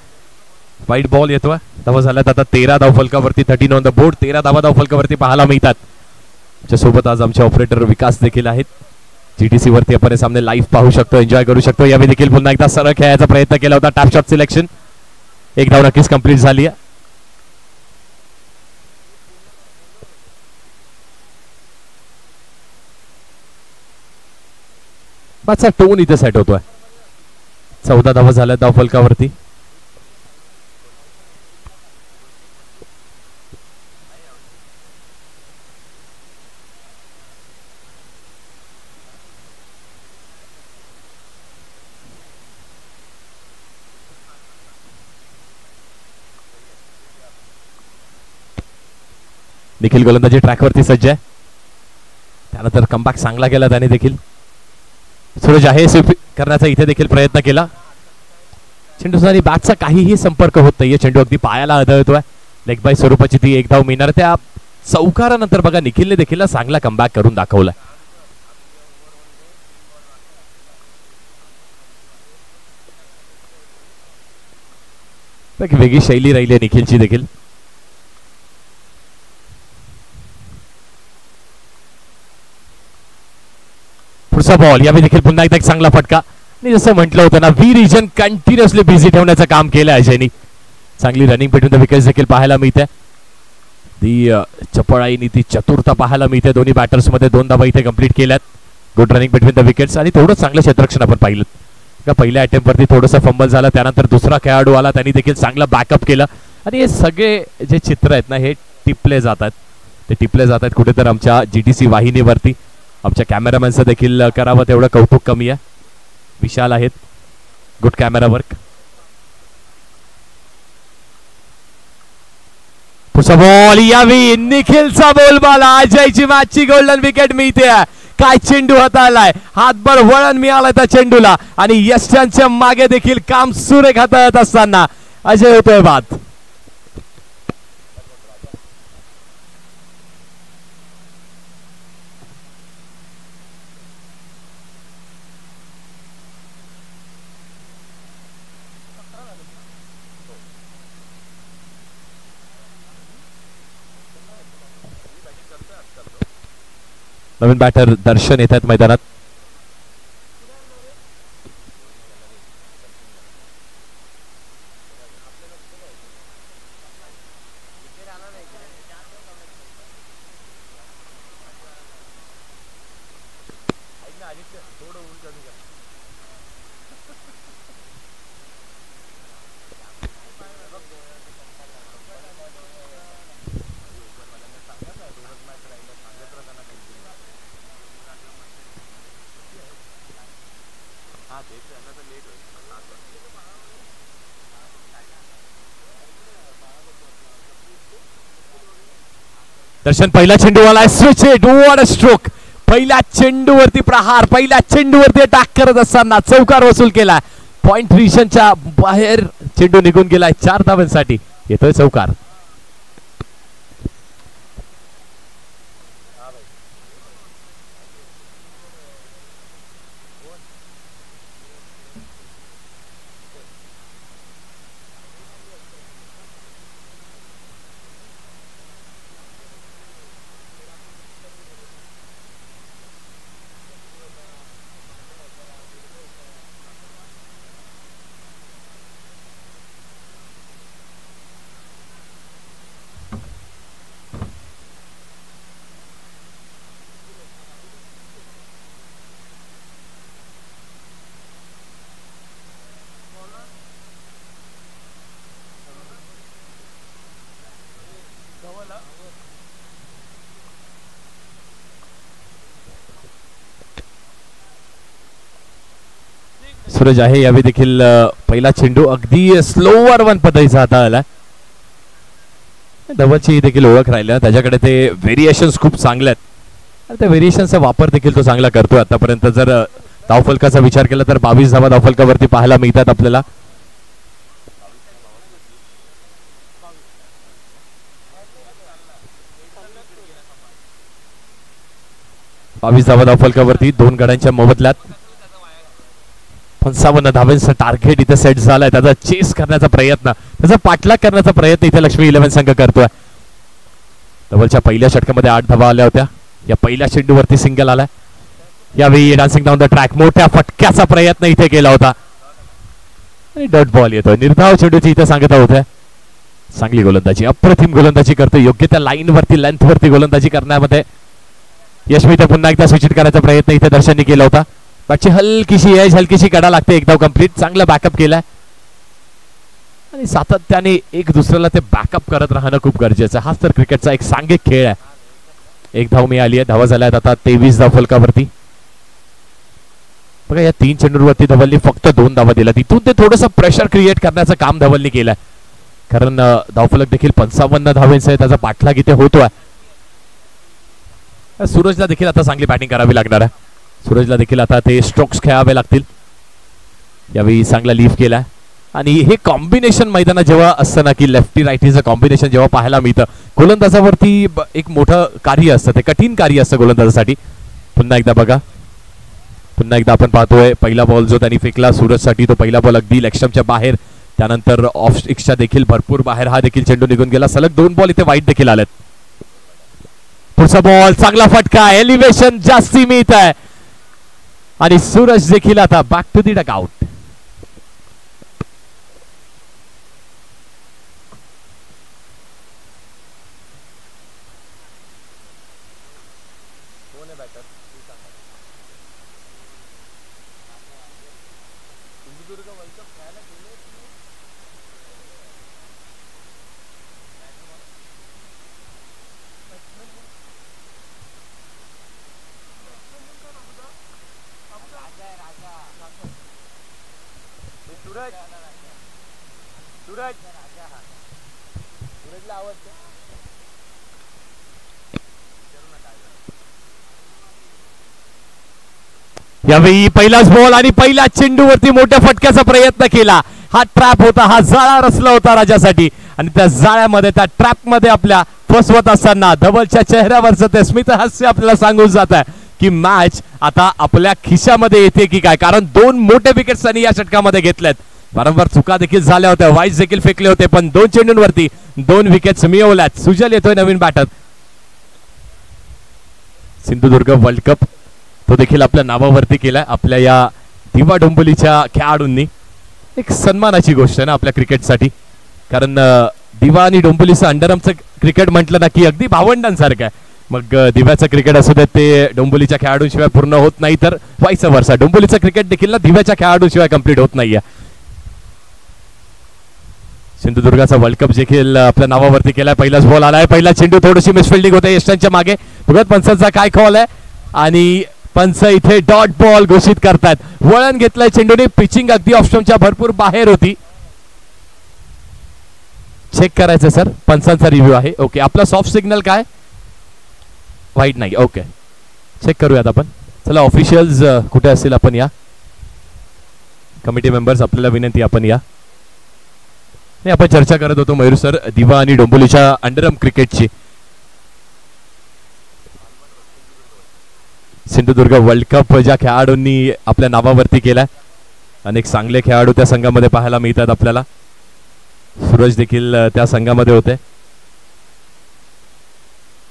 वाईट बॉल येतोय. धावा झाल्यात आता 13 धावफलकावरती, 13 ऑन द बोर्ड. 13 धावा धावफलकावरती पाहायला मिळतात. सोबत आज आमचे ऑपरेटर विकास देखील आहेत. जीटीसी वरती आपण हे सामने लाईव्ह पाहू शकतो, एन्जॉय करू शकतो. यावेळी देखील पुन्हा एकदा सरळ खेळायचा प्रयत्न केला होता. Tap shot selection. एक धाव नक्कीच कंप्लीट झाली आहे. मागचा टोन इथे सेट होतोय. 14 धावा झाल्या धावफलकावरती. निखिल गोलंदाजी ट्रॅकवरती सज्ज आहे. त्यानंतर कमबॅक चांगला केला त्याने देखील. सूरज आहे स्वीप करण्याचा इथे देखील प्रयत्न केला. चेंडूचा आणि बॅटचा काहीही संपर्क होत नाहीये. चेंडू अगदी पायाला आदळतोय. लेग बाय स्वरूपाची ती एक धाव मिळणार. त्या चौकारानंतर बघा निखिलने देखील चांगला कमबॅक करून दाखवलाय. वेगळी शैली राहिली आहे निखिलची देखील. पुढचा बॉल. यावेळी देखील पुन्हा एकदा एक चांगला फटका. आणि जसं म्हटलं होतं ना, व्ही रिजन कंटिन्युअसली बिझी ठेवण्याचं काम केलं अजयनी. चांगली रनिंग बिटवीन द विकेट्स देखील पाहायला मिळते. ती चपळाईनी ती चतुरता पाहायला मिळते. दोन्ही बॅटर्स मध्ये 2 धावा इथे कंप्लीट केल्यात. Good running between the wickets आणि थोडं चांगलं क्षेत्ररक्षण आपण पाहिलं. का पहिल्या अटेम्प्ट वरती थोडंसं फंबल झालं, त्यानंतर दुसरा खेळाडू आला, त्यांनी देखील चांगला बॅकअप केलं. आणि हे सगळे जे चित्र आहेत ना, हे टिपले जातात. ते टिपले जातात कुठेतरी आमच्या जीटीसी वाहिनीवरती. आमच्या कॅमेरामॅनचं देखील करावं तेवढं कौतुक कमी आहे. विशाल आहेत. Good camera work. पुढचा बॉल. यावी निखिलचा बोल बाला. अजयची मॅचची गोल्डन विकेट मिळते. काय चेंडू हाताळलाय. हातभर वळण मिळालं त्या चेंडूला आणि यशांच्या मागे देखील काम सुरेख हाताळत असताना अजय होतोय बाद. नवीन बॅटर दर्शन येतात मैदानात. दर्शन पहिला चेंडूवाला switch hit, what a stroke. पहिल्या चेंडूवरती प्रहार, पहिल्या चेंडूवरती अटॅक करत असताना चौकार वसूल केला. पॉइंट रिजनच्या बाहेर चेंडू निघून गेलाय. 4 धावांसाठी येतोय चौकार. सूरज आहे यावेळी देखील पहिला चेंडू अगदी स्लोवर वन पद्धतीचा हाता आला. धवलची देखील ओळख राहिल्या, त्याच्याकडे ते व्हेरिएशन्स खूप चांगले आहेत आणि त्या व्हेरिएशनचा वापर देखील तो चांगला करतोय. आतापर्यंत जर धावफलकाचा विचार केला तर 22 धावा धावफलकावरती पाहायला मिळतात आपल्याला. धावा धावफलकावरती 2 गड्यांच्या मोबदल्यात 55 धावांचं टार्गेट इथे सेट झालाय. त्याचा चेस करण्याचा प्रयत्न, त्याचा पाठलाग करण्याचा प्रयत्न इथे लक्ष्मी 11 संघ करतोय. धवलच्या पहिल्या षटकामध्ये 8 धावा आल्या होत्या. या पहिल्या चेंडूवरती सिंगल आलाय. यावेळी डान्सिंग डाऊन द ट्रॅक मोठ्या फटक्याचा प्रयत्न इथे केला होता आणि डॉट बॉल येतोय. निर्धाव चेंडूची इथे सांगता होत्या. चांगली गोलंदाजी, अप्रतिम गोलंदाजी करतोय. योग्य त्या लाईन वरती, लेंथ वरती गोलंदाजी करण्यामध्ये यशमी तर पुन्हा एकदा सूचित करायचा प्रयत्न इथे दर्शननी केला होता. बॅटची हलकीशी एज, हलकीशी कडा लागते. एक धाव कंप्लीट. चांगला बॅकअप केलाय आणि सातत्याने एक दुसऱ्याला ते बॅकअप करत राहणं खूप गरजेचं. हाच तर क्रिकेटचा एक सांघिक खेळ आहे. एक धाव मिळाली आहे. धावा झाल्या आता 23 धाव फलकावरती. बघा या 3 चेंडूवरती धवलनी फक्त 2 धावा दिल्या. तिथून ते थोडंसं प्रेशर क्रिएट करण्याचं काम धवलनी केलंय, कारण धावफलक देखील 55 धावांचा आहे. त्याचा पाठलाग इथे होतोय. सूरजला देखील आता चांगली बॅटिंग करावी लागणार आहे. सूरजला देखील आता ते स्ट्रोक्स खेळावे लागतील. यावेळी चांगला लीफ केला आणि हे कॉम्बिनेशन मैदानात जेव्हा असतं ना की लेफ्टी राईटीचं कॉम्बिनेशन जेव्हा पाहायला मिळतं, गोलंदाजावरती एक मोठं कार्य असतं, ते कठीण कार्य असतं गोलंदाजासाठी. पुन्हा एकदा बघा, पुन्हा एकदा आपण पाहतोय पहिला बॉल जो त्यांनी फेकला सूरजसाठी, तो पहिला बॉल अगदी लेगस्टंपच्या बाहेर. त्यानंतर ऑफ स्टिक्सच्या देखील भरपूर बाहेर हा देखील चेंडू निघून गेला. सलग 2 बॉल इथे वाईट देखील आलेत. पुढचा बॉल चांगला फटका, एलिव्हेशन जास्ती मिळत आहे आणि सूरज देखील आता बॅक टू दी डगआउट. यावेळी पहिलाच बॉल आणि पहिल्या चेंडूवरती मोठ्या फटक्याचा प्रयत्न केला. हा ट्रॅप होता, हा जाळा रचला होता राजासाठी आणि त्या जाळ्यामध्ये, त्या ट्रॅप मध्ये आपल्या फसवत असताना धवलच्या चेहऱ्यावरचं ते स्मित हास्य आपल्याला सांगून जात आहे की मॅच आता आपल्या खिशामध्ये येते की काय, कारण 2 मोठे विकेट्स त्यांनी या षटकामध्ये घेतल्यात. वारंवार चुका देखील झाल्या होत्या, वाईज देखील फेकले होते, पण 2 चेंडूंवरती 2 विकेट्स मिळवल्यात. सुजल येतोय नवीन बॅटर. सिंधुदुर्ग वर्ल्ड कप तो देखील आपल्या नावावरती केलाय आपल्या या दिवा डोंबिवलीच्या खेळाडूंनी. एक सन्मानाची गोष्ट आहे ना आपल्या क्रिकेटसाठी, कारण दिवा आणि डोंबिवलीचं अंडरआर्मचं क्रिकेट म्हटलं ना की अगदी भावंडांसारखं आहे. मग दिव्याचं क्रिकेट असू देत ते डोंबिवलीच्या खेळाडूंशिवाय पूर्ण होत नाही, तर वाईस वर्षा डोंबिवलीचं क्रिकेट देखील ना दिव्याच्या खेळाडूंशिवाय कंप्लीट होत नाहीये. सिंधुदुर्गाचा वर्ल्ड कप देखील आपल्या नावावरती केलाय. पहिलाच बॉल आलाय, पहिला चेंडू थोडीशी मिसफिल्डिंग होते यष्टांच्या मागे. बघत पंचांचा काय कॉल आहे आणि पंच इथे डॉट बॉल घोषित करतात. वळण घेतलंय चेंडूने, पिचिंग अगदी ऑप्शनच्या भरपूर बाहेर होती. चेक करायचं सर, पंचांचा रिव्ह्यू आहे. ओके, आपला सॉफ्ट सिग्नल काय? वाईट नाही. ओके, चेक करूयात आपण. चला ऑफिशियल्स कुठे असतील आपण या. कमिटी मेंबर्स आपल्याला विनंती आपण या. नाही, आपण चर्चा करत होतो मयूर सर दिवा आणि डोंबिवलीच्या अंडरआर्म क्रिकेटची. सिंधुदुर्ग वर्ल्ड कप ज्या खेळाडूंनी आपल्या नावावरती केलाय, अनेक चांगले खेळाडू त्या संघामध्ये पाहायला मिळतात आपल्याला. सूरज देखील त्या संघामध्ये होते,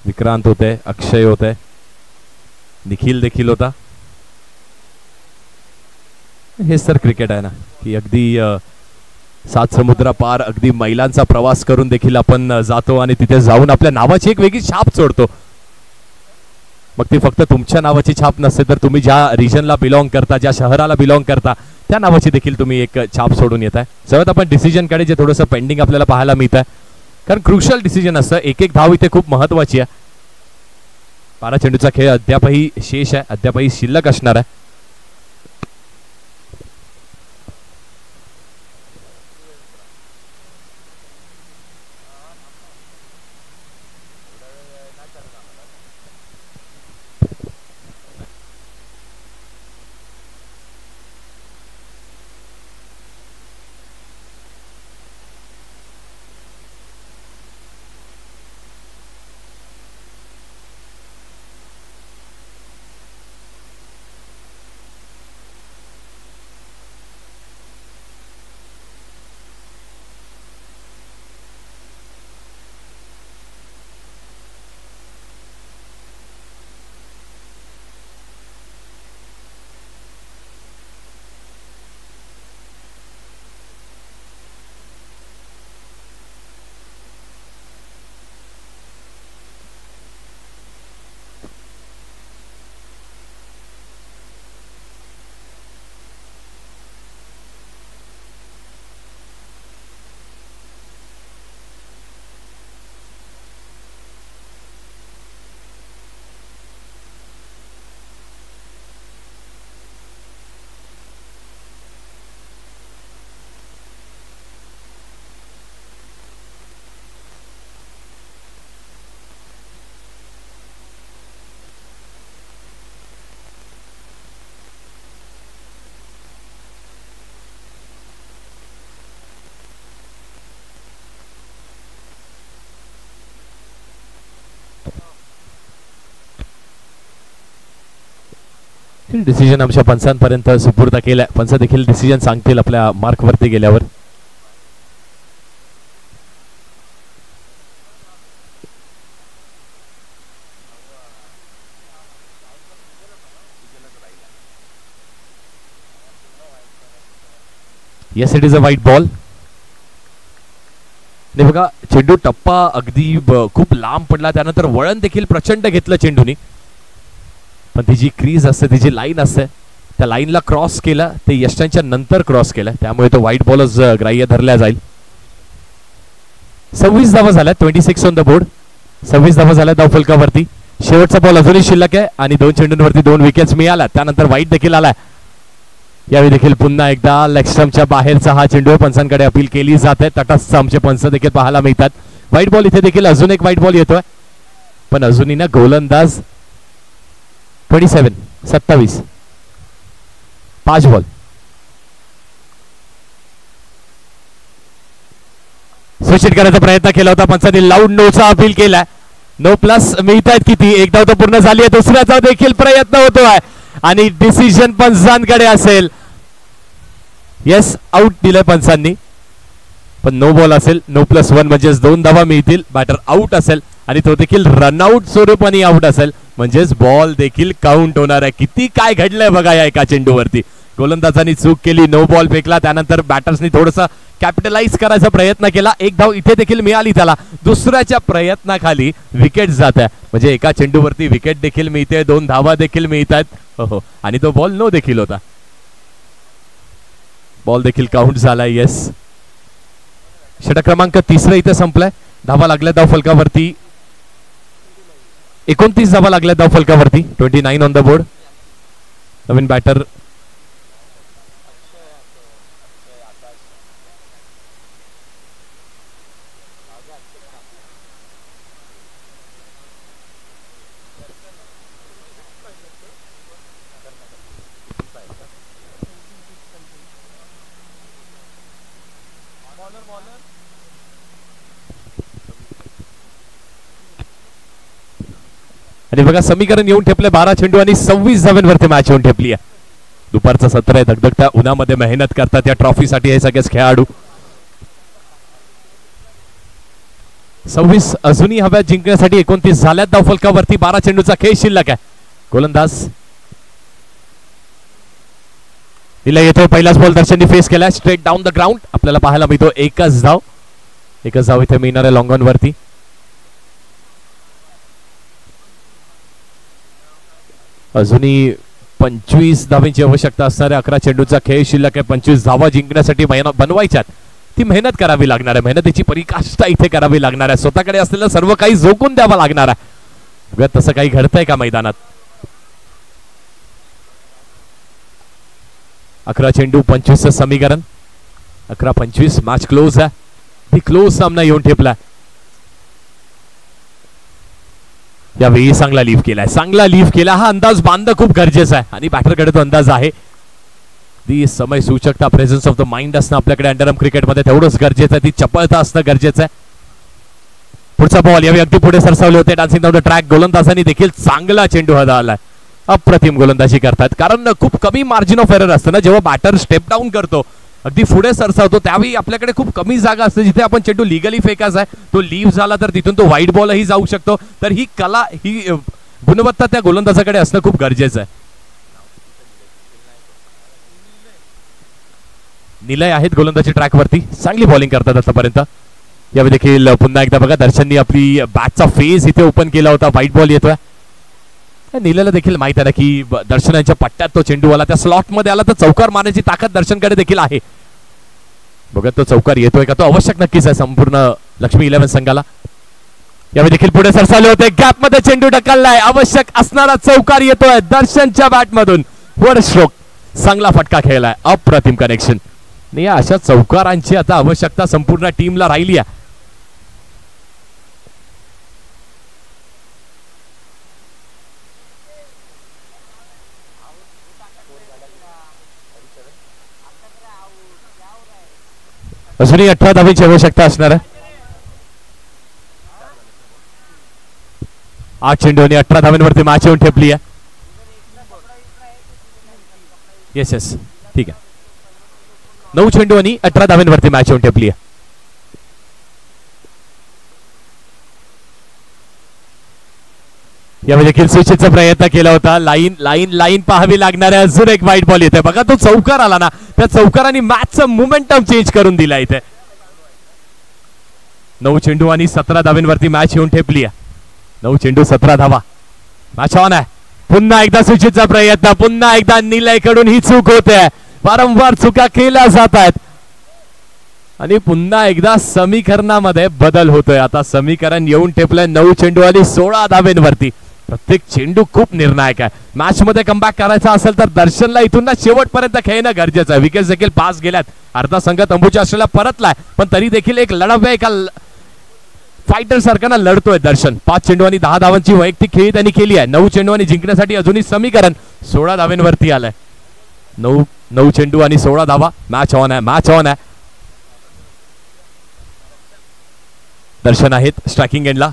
विक्रांत होते, अक्षय होते, निखिल देखील होता. हेच तर क्रिकेट आहे ना, की अगदी 7 समुद्र पार अगदी मैलांचा प्रवास करून देखील आपण जातो आणि तिथे जाऊन आपल्या नावाची एक वेगळी छाप सोडतो. मग ती फक्त तुमच्या नावाची छाप नसते, तर तुम्ही ज्या रिजनला बिलॉंग करता, ज्या शहराला बिलॉंग करता, त्या नावाची देखील तुम्ही एक छाप सोडून येत आहे. सर्वात आपण डिसिजनकडे जे थोडंसं पेंडिंग आपल्याला पाहायला मिळत आहे, कारण क्रुशियल डिसिजन असतं. एक एक धाव इथे खूप महत्वाची आहे. 12 चेंडूचा खेळ अद्यापही शेष आहे, अद्यापही शिल्लक असणार आहे. डिसिजन आमच्या पंचांपर्यंत सुपूर्द केलाय. पंच देखील डिसिजन सांगतील आपल्या मार्क वरती गेल्यावर. Yes, it is a white ball. नाही बघा, चेंडू टप्पा अगदी खूप लांब पडला, त्यानंतर वळण देखील प्रचंड घेतलं चेंडूनी. पण ती जी क्रीज असते, ती जी लाईन असते, त्या लाईनला क्रॉस केला, ते यष्टांच्या नंतर क्रॉस केला, त्यामुळे तो व्हाईट बॉलच ग्राह्य धरला जाईल. 26 धावा झाल्या, 26 ऑन द बोर्ड. 26 धावा झाल्या धाव फलकावरती. शेवटचा बॉल अजूनही शिल्लक आहे आणि 2 चेंडूंवरती 2 विकेट्स मिळाल्या. त्यानंतर व्हाईट देखील आलाय. यावेळी देखील पुन्हा एकदा लेग स्टंपच्या बाहेरचा हा चेंडू पंचांकडे अपील केली जाते. तटस्थ आमचे पंच देखील पाहायला मिळतात. व्हाईट बॉल इथे देखील अजून एक व्हाईट बॉल येतोय, पण अजूनही ना गोलंदाज 27 5 बॉल. स्विच करायचा प्रयत्न केला होता, पंचांनी लाऊड नोचा अपील केलाय. नो प्लस मिळत आहेत किती? एक धाव तर पूर्ण झाली आहे, दुसऱ्याचा देखील प्रयत्न होतोय आणि डिसिजन पंचांकडे असेल. येस, आउट दिलंय पंचांनी, पण नो बॉल असेल. नो प्लस 1 म्हणजेच 2 धावा मिळतील. बॅटर आउट असेल आणि तो देखील रनआउट स्वरूपाने आउट असेल, म्हणजेच बॉल देखील काउंट होणार आहे. किती काय घडलंय बघा या एका चेंडूवरती. गोलंदाजांनी चूक केली, नो बॉल फेकला, त्यानंतर बॅटर्सनी थोडंसं कॅपिटलाइज करायचा प्रयत्न केला. एक धाव इथे देखील मिळाली त्याला. दुसऱ्याच्या प्रयत्नाखाली विकेट जात आहे. म्हणजे एका चेंडूवरती विकेट देखील मिळते, 2 धावा देखील मिळतात. हो, आणि तो बॉल नो देखील होता. बॉल देखील काउंट झाला. येस, षटक क्रमांक 3 इथे संपलाय. धावा लागल्या धाव फलकावरती. 29 धावा लागल्या धाव फलकावरती. 29 ऑन द बोर्ड. नवीन बॅटर आणि बघा समीकरण येऊन ठेपले. 12 चेंडू आणि 26 धावांवरती मॅच येऊन ठेपली आहे. दुपारचं सत्र आहे. धगधगत्या उन्हामध्ये मेहनत करतात या ट्रॉफीसाठी हे सगळेच खेळाडू. 26 अजूनही हव्यात जिंकण्यासाठी. 29 झाल्यात धाव फलकावरती. 12 चेंडूचा खेळ शिल्लक आहे. गोलंदाज तिला येतोय. पहिलाच बॉल दर्शननी फेस केलाय. Straight down the ground. आपल्याला पाहायला मिळतो एकच धाव इथे मिळणार आहे लॉंग ऑन वरती. अजूनही 25 धावांची आवश्यकता असणाऱ्या 11 चेंडूचा खेळ शिल्लक आहे. 25 धावा जिंकण्यासाठी बनवायच्यात. ती मेहनत करावी लागणार आहे. मेहनतीची पराकाष्ठा इथे करावी लागणार आहे. स्वतःकडे असलेलं सर्व काही झोकून द्यावं लागणार आहे. तसं काही घडतंय का मैदानात? 11 चेंडू 25चं समीकरण. 11-25 मॅच क्लोज आहे. ती क्लोज सामना येऊन ठेपला. यावेळी चांगला लीव केला. हा अंदाज बांधणं खूप गरजेचं आहे आणि बॅटरकडे तो अंदाज आहे. ती समय सूचकता, प्रेझेन्स ऑफ द माइंड असणं आपल्याकडे अंडरआर्म क्रिकेटमध्ये तेवढंच गरजेचं आहे. ती चपळता असणं गरजेचं आहे. पुढचा बॉल यावेळी अगदी पुढे सरसावले होते. Dancing down the track. गोलंदाजांनी देखील चांगला चेंडू हाताळलाय. अप्रतिम गोलंदाजी करतात. कारण खूप कमी मार्जिन ऑफ एरर असतं ना जेव्हा बॅटर स्टेप डाऊन करतो, अगदी पुढे सरसावतो, त्यावेळी आपल्याकडे खूप कमी जागा असते जिथे आपण चेंडू लिगली फेकायचा आहे. तो लीव झाला तर तिथून तो वाईड बॉलही जाऊ शकतो. तर ही कला, ही गुणवत्ता त्या गोलंदाजाकडे असणं खूप गरजेचं आहे. निलय आहेत गोलंदाजी ट्रॅकवरती. चांगली बॉलिंग करतात आतापर्यंत. यावेळी देखील पुन्हा एकदा बघा दर्शननी आपली बॅटचा फेस इथे ओपन केला होता. व्हाईट बॉल येतोय. निलयला देखील माहित आहे ना की दर्शनाच्या पट्ट्यात तो चेंडू आला, त्या स्लॉट मध्ये आला तर चौकार मारण्याची ताकद दर्शनकडे देखील आहे. बघा तो चौकार येतोय का? तो आवश्यक नक्कीच आहे संपूर्ण लक्ष्मी 11 संघाला. यावेळी देखील पुढे सरसावले होते. गॅप मध्ये चेंडू ढकललाय. आवश्यक असणारा चौकार येतोय दर्शनच्या बॅट मधून. वर स्ट्रोक. चांगला फटका खेळलाय. अप्रतिम कनेक्शन. या अशा चौकारांची आता आवश्यकता संपूर्ण टीमला राहिली आहे. अजूनही 18 धावांची आवश्यकता असणार आहे. 8 चेंडू आणि 18 धावांवरती मॅच येऊन ठेपली आहे. येस ठीक आहे. 9 चेंडू आणि 18 धावांवरती मॅच येऊन ठेपली आहे. यावेळी देखील स्विचचा प्रयत्न केला होता. लाईन पाहावी लागणार आहे. अजून एक वाईट बॉल येते. बघा तो चौकार आला ना, त्या चौकाराने मॅचचं मोमेंटम चेंज करून दिला इथे. 9 चेंडू आणि 17 धावांवरती मॅच येऊन ठेपली आहे. 9 चेंडू 17 धावा. मॅच ऑन आहे. पुन्हा एकदा स्विचचा प्रयत्न. पुन्हा एकदा निलयकडून ही चूक होते. वारंवार चुका केल्या जात आहेत आणि पुन्हा एकदा समीकरणामध्ये बदल होतोय. आता समीकरण येऊन ठेपलंय 9 चेंडू आणि 16 धावांवरती. प्रत्येक चेंडू खूप निर्णायक आहे. मॅच मध्ये कमबॅक करायचा असेल तर दर्शनला इथून ना शेवटपर्यंत खेळणं गरजेचं आहे. विकेट देखील पास गेल्यात. अर्धा संघ तंबूच्या आश्रयाला परतलाय, पण तरी देखील एक लढाव्या एका फायटर सारखा ना लढतोय दर्शन. 5 चेंडू आणि 10 धावांची वैयक्तिक खेळी त्यांनी केली आहे. 9 चेंडू आणि जिंकण्यासाठी अजूनही समीकरण 16 धावांवरती आलंय. 9 चेंडू आणि 16 धावा. मॅच ऑन आहे. दर्शन आहेत स्ट्रायकिंग एंडला.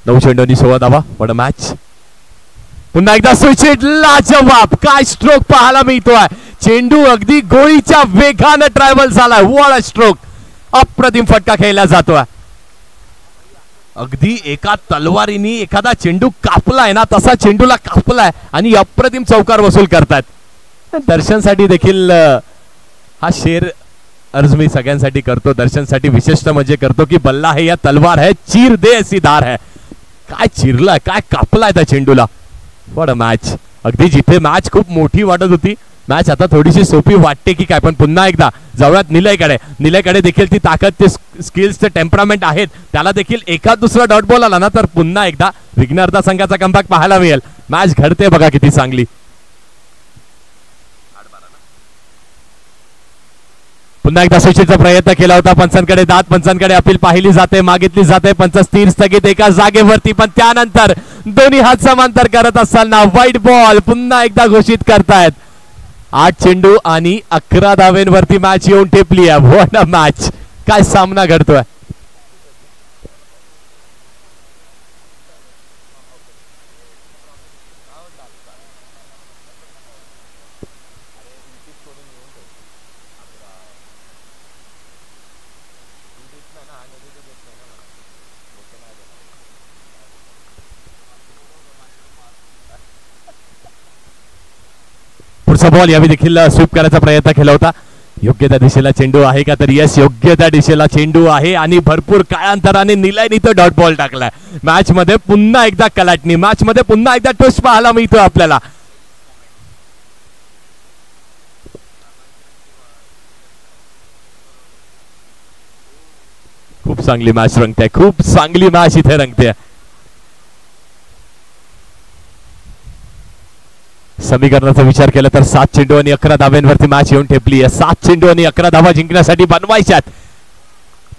नऊ चेंडू आणि 16 धावा. वड मॅच. पुन्हा एकदा स्विच हिट. लाजवाब. काय स्ट्रोक पाहायला मिळतोय. चेंडू अगदी गोळीच्या वेगाने ट्रॅव्हल झालाय. वड स्ट्रोक. अप्रतिम फटका खेळला जातोय. अगदी एका तलवारीने एखादा चेंडू कापलाय ना तसा चेंडूला कापलाय आणि अप्रतिम चौकार वसूल करतात. दर्शनसाठी देखील हा शेर अर्ज मी सगळ्यांसाठी करतो. दर्शनसाठी विशेषतः म्हणजे करतो की बल्ला है या तलवार है, चीर दे ऐसी धार है. काय चिरलाय, काय कापलाय त्या चेंडूला. What a match. अगदी जिथे मॅच खूप मोठी वाटत होती मॅच आता थोडीशी सोपी वाटते की काय. पण पुन्हा एकदा जाऊयात निलयकडे देखील ती ताकद, ते स्किल्स, ते टेम्परामेंट आहेत. त्याला देखील एखाद दुसरा डॉट बॉल आला ना तर पुन्हा एकदा विघ्नहर्ता संघाचा कमबॅक पाहायला मिळेल. मॅच घडते बघा किती चांगली. पुन्हा एकदा स्विचचा प्रयत्न केला होता. पंचांकडे दात, पंचांकडे अपील पाहिली जाते, मागितली जाते. पंच स्थिर स्थगित एका जागेवरती. पण त्यानंतर दोन्ही हात समांतर करत असताना वाईट बॉल पुन्हा एकदा घोषित करतायत. 8 चेंडू आणि 11 धावेंवरती मॅच येऊन ठेपली आहे. What a match. काय सामना घडतोय. पुढचा बॉल यावेळी देखील स्वीप करायचा प्रयत्न केला होता. योग्य त्या दिशेला चेंडू आहे का तर यस, योग्य त्या दिशेला चेंडू आहे आणि भरपूर काळांतराने निलयने तो डॉट बॉल टाकलाय. मॅच मध्ये पुन्हा एकदा कलाटणी, मॅच मध्ये पुन्हा एकदा ट्विस्ट पाहायला मिळतो आपल्याला. खूप चांगली मॅच रंगते, खूप चांगली मॅच इथे रंगते. समीकरणाचा विचार केला तर 7 चेंडू आणि 11 धाव्यांवरती मॅच येऊन ठेपली आहे. 7 चेंडू आणि 11 धावा जिंकण्यासाठी बनवायच्यात.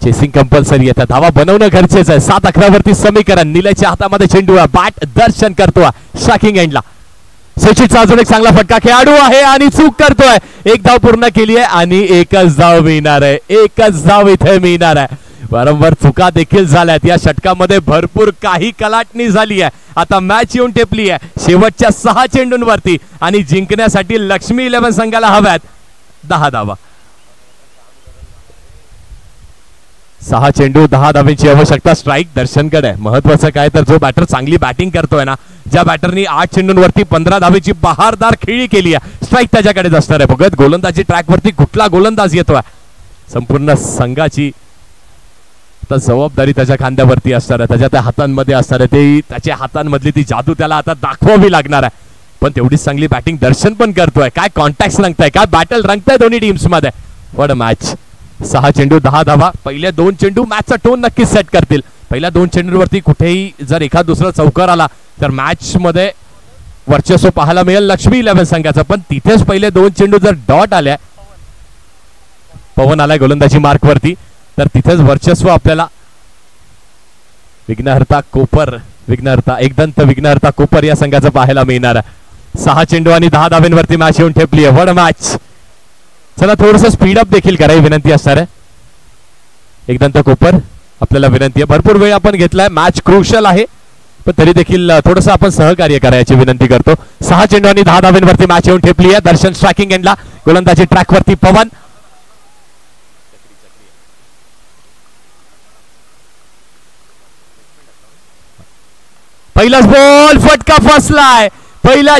चेसिंग कंपल्सरी आहे, त्या धावा बनवणं गरजेचं आहे. 7-11 वरती समीकरण. निलयच्या हातामध्ये चेंडू आहे, बॅट दर्शन करतोय शॉकिंग एंडला. सचिनचा अजून एक चांगला फटका, खेळाडू आहे आणि चूक करतोय. एक धाव पूर्ण केली आहे आणि एकच धाव मिळणार आहे. एकच धाव इथे मिळणार आहे. वारंवार चुका देखील झाल्यात. या षटकामध्ये भरपूर काही कलाटणी झाली आहे. आता मॅच येऊन टेपली आहे शेवटच्या 6 चेंडूंवरती आणि जिंकण्यासाठी लक्ष्मी 11 संघाला हव्यात 10 धावा. 6 चेंडू 10 धावांची आवश्यकता. स्ट्राईक दर्शनकडे आहे. महत्वाचं काय तर जो बॅटर चांगली बॅटिंग करतोय ना, ज्या बॅटरनी 8 चेंडूंवरती 15 धावेची बहारदार खेळी केली आहे, स्ट्राईक त्याच्याकडेच असणार आहे. बघत गोलंदाजी ट्रॅकवरती कुठला गोलंदाज येतोय. संपूर्ण संघाची आता जबाबदारी त्याच्या खांद्यावरती असणार आहे, त्याच्या त्या हातांमध्ये असणार आहे. ते त्याच्या हातांमधली ती जादू त्याला आता दाखवावी लागणार आहे. पण तेवढीच चांगली बॅटिंग दर्शन पण करतोय. काय कॉन्टॅक्ट रंगताय, काय बॅटल रंगताय दोन्ही टीम्स मध्ये. What a match. 6 चेंडू 10 धावा. पहिले 2 चेंडू मॅचचा टोन नक्कीच सेट करतील. पहिल्या 2 चेंडूवरती कुठेही जर एखाद दुसरा चौकार आला तर मॅच मध्ये वर्चस्व पाहायला मिळेल लक्ष्मी 11 संघाचं. पण तिथेच पहिले 2 चेंडू जर डॉट आल्या, पवन आलाय गोलंदाजी मार्क वरती, तर तिथेच वर्चस्व आपल्याला विघ्नहर्ता कोपर, विघ्नहर्ता एकदंत विघ्नहर्ता कोपर या संघाचं पाहायला मिळणार आहे. 6 चेंडू आणि 10 धावेंवरती मॅच येऊन ठेपली आहे. What a match. चला थोडंसं स्पीड अप देखील करायची विनंती असणार आहे. एकदंत कोपर आपल्याला विनंती आहे. भरपूर वेळ आपण घेतलाय, मॅच क्रुशल आहे, पण तरी देखील थोडंसं आपण सहकार्य करायची विनंती करतो. 6 चेंडू आणि 10 धावेंवरती मॅच येऊन ठेपली आहे. दर्शन स्ट्रायकिंग एंडला, गोलंदाजी ट्रॅकवरती पवन. पहिलाच बॉल फटका फसलाय. पहिल्या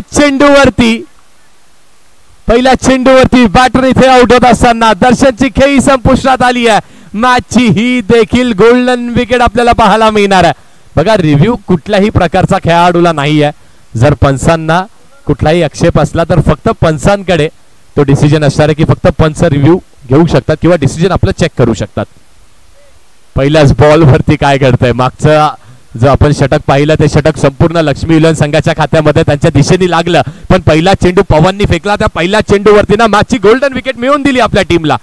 चेंडूवरती बॅटर इथे आउट होत असताना दर्शनची खेळी संपुष्टात आली आहे. मॅचची ही देखील गोल्डन विकेट आपल्याला पाहायला मिळणार आहे. बघा रिव्ह्यू कुठल्याही प्रकारचा खेळाडूला नाही आहे. जर पंचांना कुठलाही आक्षेप असला तर फक्त पंचांकडे तो डिसिजन असणार आहे की फक्त पंच रिव्ह्यू घेऊ शकतात किंवा डिसिजन आपलं चेक करू शकतात. पहिल्याच बॉल वरती काय घडतंय. मागचं जो आपण षटक पाहिलं ते षटक संपूर्ण लक्ष्मी 11 संघाच्या खात्यामध्ये त्यांच्या दिशेने लागलं, पण पहिला चेंडू पवननी फेकला. त्या पहिल्या चेंडूवरती ना मॅचची गोल्डन विकेट मिळवून दिली आपल्या टीमला.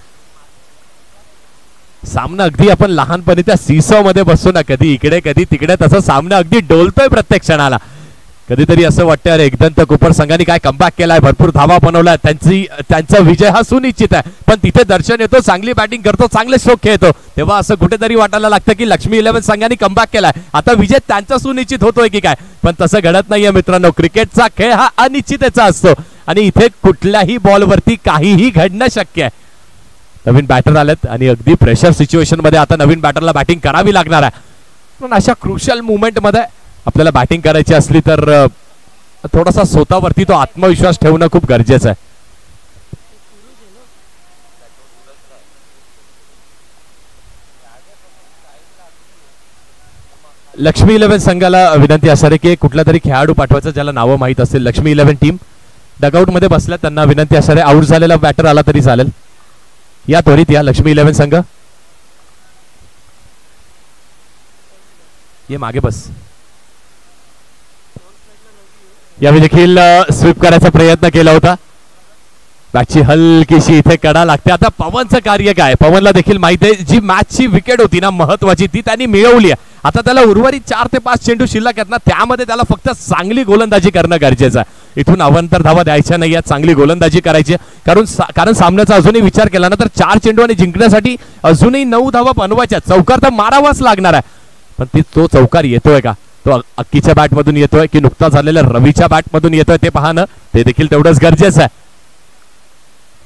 सामना अगदी आपण लहानपणी त्या सीसॉ मध्ये बसतो ना, कधी इकडे कधी तिकडे, तसं सामना अगदी डोलतोय प्रत्येक क्षणाला. कधीतरी असं वाटतं अरे एकदंत कोपर संघाने काय कमबॅक केलाय, भरपूर धावा बनवलाय, त्यांचा विजय हा सुनिश्चित आहे. पण तिथे दर्शन येतो, चांगली बॅटिंग करतो, चांगले स्ट्रोक खेळतो, तेव्हा असं कुठेतरी वाटायला लागतं की लक्ष्मी 11 संघाने कमबॅक केलाय, आता विजय त्यांचा सुनिश्चित होतोय की काय. पण तसं घडत नाहीये मित्रांनो. क्रिकेटचा खेळ हा अनिश्चिततेचा असतो आणि इथे कुठल्याही बॉलवरती काहीही घडणं शक्य आहे. नवीन बॅटर आलेत आणि अगदी प्रेशर सिच्युएशन मध्ये आता नवीन बॅटरला बॅटिंग करावी लागणार आहे. पण अशा क्रुशियल मुवमेंट मध्ये आपल्याला बॅटिंग करायची असली तर थोडासा स्वतःवरती तो आत्मविश्वास ठेवणं खूप गरजेचं आहे. लक्ष्मी 11 संघाला विनंती असणार आहे की कुठला तरी खेळाडू पाठवायचा ज्याला नावं माहीत असेल. लक्ष्मी 11 टीम डगआउट मध्ये बसल्या, त्यांना विनंती असणार आहे आउट झालेला बॅटर आला तरी चालेल. या त्वरित या लक्ष्मी 11 संघ ये मागे बस. यावेळी देखील स्वीप करायचा प्रयत्न केला होता. बॅटची हलकीशी इथे कडा लागते. आता पवनचं कार्य काय, पवनला देखील माहिती आहे जी मॅचची विकेट होती ना महत्वाची ती त्यांनी मिळवली आहे. आता त्याला उर्वरित 4 ते 5 चेंडू शिल्लक आहेत ना, त्यामध्ये त्याला फक्त चांगली गोलंदाजी करणं गरजेचं आहे. इथून अवंतर धावा द्यायच्या नाही आहेत, चांगली गोलंदाजी करायची. कारण सामन्याचा अजूनही विचार केला ना तर 4 चेंडू आणि जिंकण्यासाठी अजूनही 9 धावा बनवायच्या. चौकार तर मारावाच लागणार आहे, पण तो चौकार येतोय का, तो अक्कीच्या बॅट मधून येतोय की नुकता झालेल्या रवीच्या बॅट मधून येतोय ते पाहणं ते देखील तेवढंच गरजेचं आहे.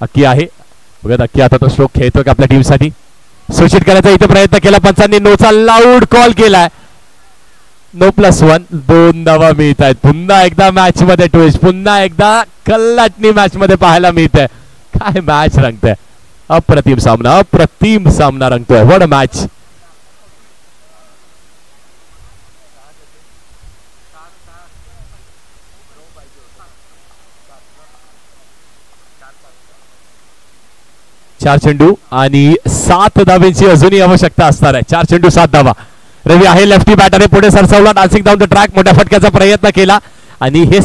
अक्की आहे बघत, अक्की आता तो स्ट्रोक खेळतोय का आपल्या टीमसाठी. सूचित करायचा इथे प्रयत्न केला, पंचांनी नोचा लाऊड कॉल केलाय. नो +1 2 धावा मिळत आहेत. पुन्हा एकदा मॅच मध्ये ट्विस्ट, पुन्हा एकदा कल्लाटणी मॅच मध्ये पाहायला मिळतंय. काय मॅच रंगतंय, अप्रतिम सामना, अप्रतिम सामना रंगतोय. What a match. चार चेंडू आणि 7 धावेची अजूनही आवश्यकता असणार आहे. 4 चेंडू 7 धावा. रवी आहे लेफ्टी बॅटर आहे, पुढे सरसावला, डान्सिंग डाऊन द ट्रॅक, मोठ्या फटक्याचा प्रयत्न केला आणि हे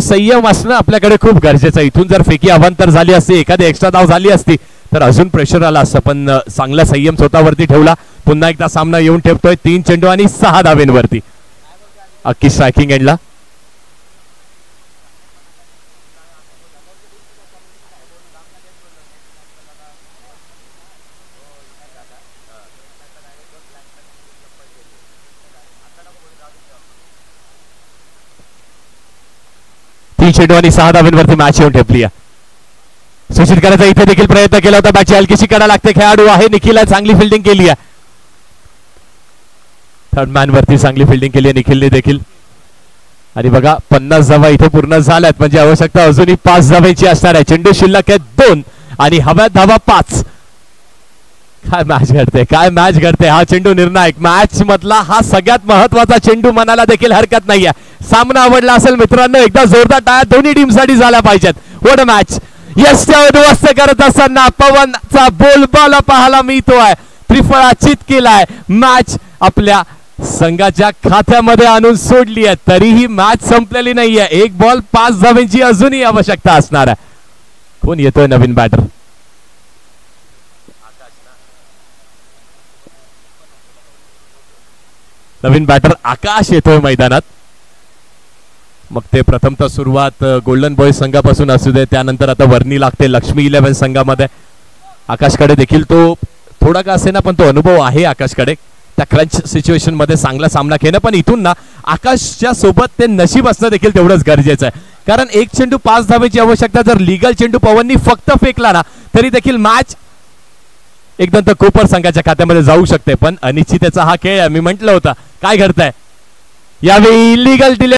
संयम असणं आपल्याकडे खूप गरजेचं आहे. इथून जर फेकी अवांतर झाली असती, एखादी एक्स्ट्रा धाव झाली असती तर अजून प्रेशर आला असतं, पण चांगला संयम स्वतःवरती ठेवला. पुन्हा एकदा सामना येऊन ठेवतोय 3 चेंडू आणि 6 धावेंवरती. अक्की स्ट्रायकिंग एंडला. चेंडू आणि 6 धावेंवरती मॅच येऊन ठेपली आहे. सूचित करायचा इथे देखील प्रयत्न केला होता, बॅटची हलकीशी कडा लागते. खेळाडू आहे निखिल, चांगली फिल्डिंग केली आहे. थर्ड मॅन वरती चांगली फिल्डिंग केली आहे निखिलने देखील. आणि बघा 50 धावा इथे पूर्ण झाल्यात, म्हणजे आवश्यकता अजूनही 5 धावांची असणार आहे. चेंडू शिल्लक आहे 2 आणि हव्यात धावा 5. काय मॅच घडते, काय मॅच घडते. हा चेंडू निर्णायक, मॅच मधला हा सगळ्यात महत्वाचा चेंडू म्हणायला देखील हरकत नाहीये. सामना आवडला असेल मित्रांनो, एकदा जोरदार टाळ्या दोन्ही टीम साठी झाल्या पाहिजेत. What a match. यशच्या उद्ध्वस्त करत असताना पवनचा बोलबाला पाहायला मिळतोय. त्रिफळाचित केलाय, मॅच आपल्या संघाच्या खात्यामध्ये आणून सोडली आहे. तरीही मॅच संपलेली नाहीये. 1 बॉल 5 धावांची अजूनही आवश्यकता असणार आहे. कोण येतोय नवीन बॅटर. नवीन बॅटर आकाश येतोय मैदानात. मग ते प्रथमतः सुरुवात गोल्डन बॉयज संघापासून असू दे, त्यानंतर आता वर्णी लागते लक्ष्मी 11 संघामध्ये. आकाशकडे देखील तो थोडा का असेना पण तो अनुभव आहे आकाशकडे त्या क्रंच सिच्युएशन मध्ये चांगला सामना खेळणं. पण इथून ना आकाशच्या सोबत ते नशीब असणं देखील तेवढंच गरजेचं आहे. कारण 1 चेंडू 5 धावेची आवश्यकता. जर लिगल चेंडू पवननी फक्त फेकला ना तरी देखील मॅच एकदम तर कोपर संघाच्या खात्यामध्ये जाऊ शकते. पण अनिश्चिततेचा हा खेळ आहे, मी म्हटलं होतं. काय घडतंय यावेळी इलिगल डिले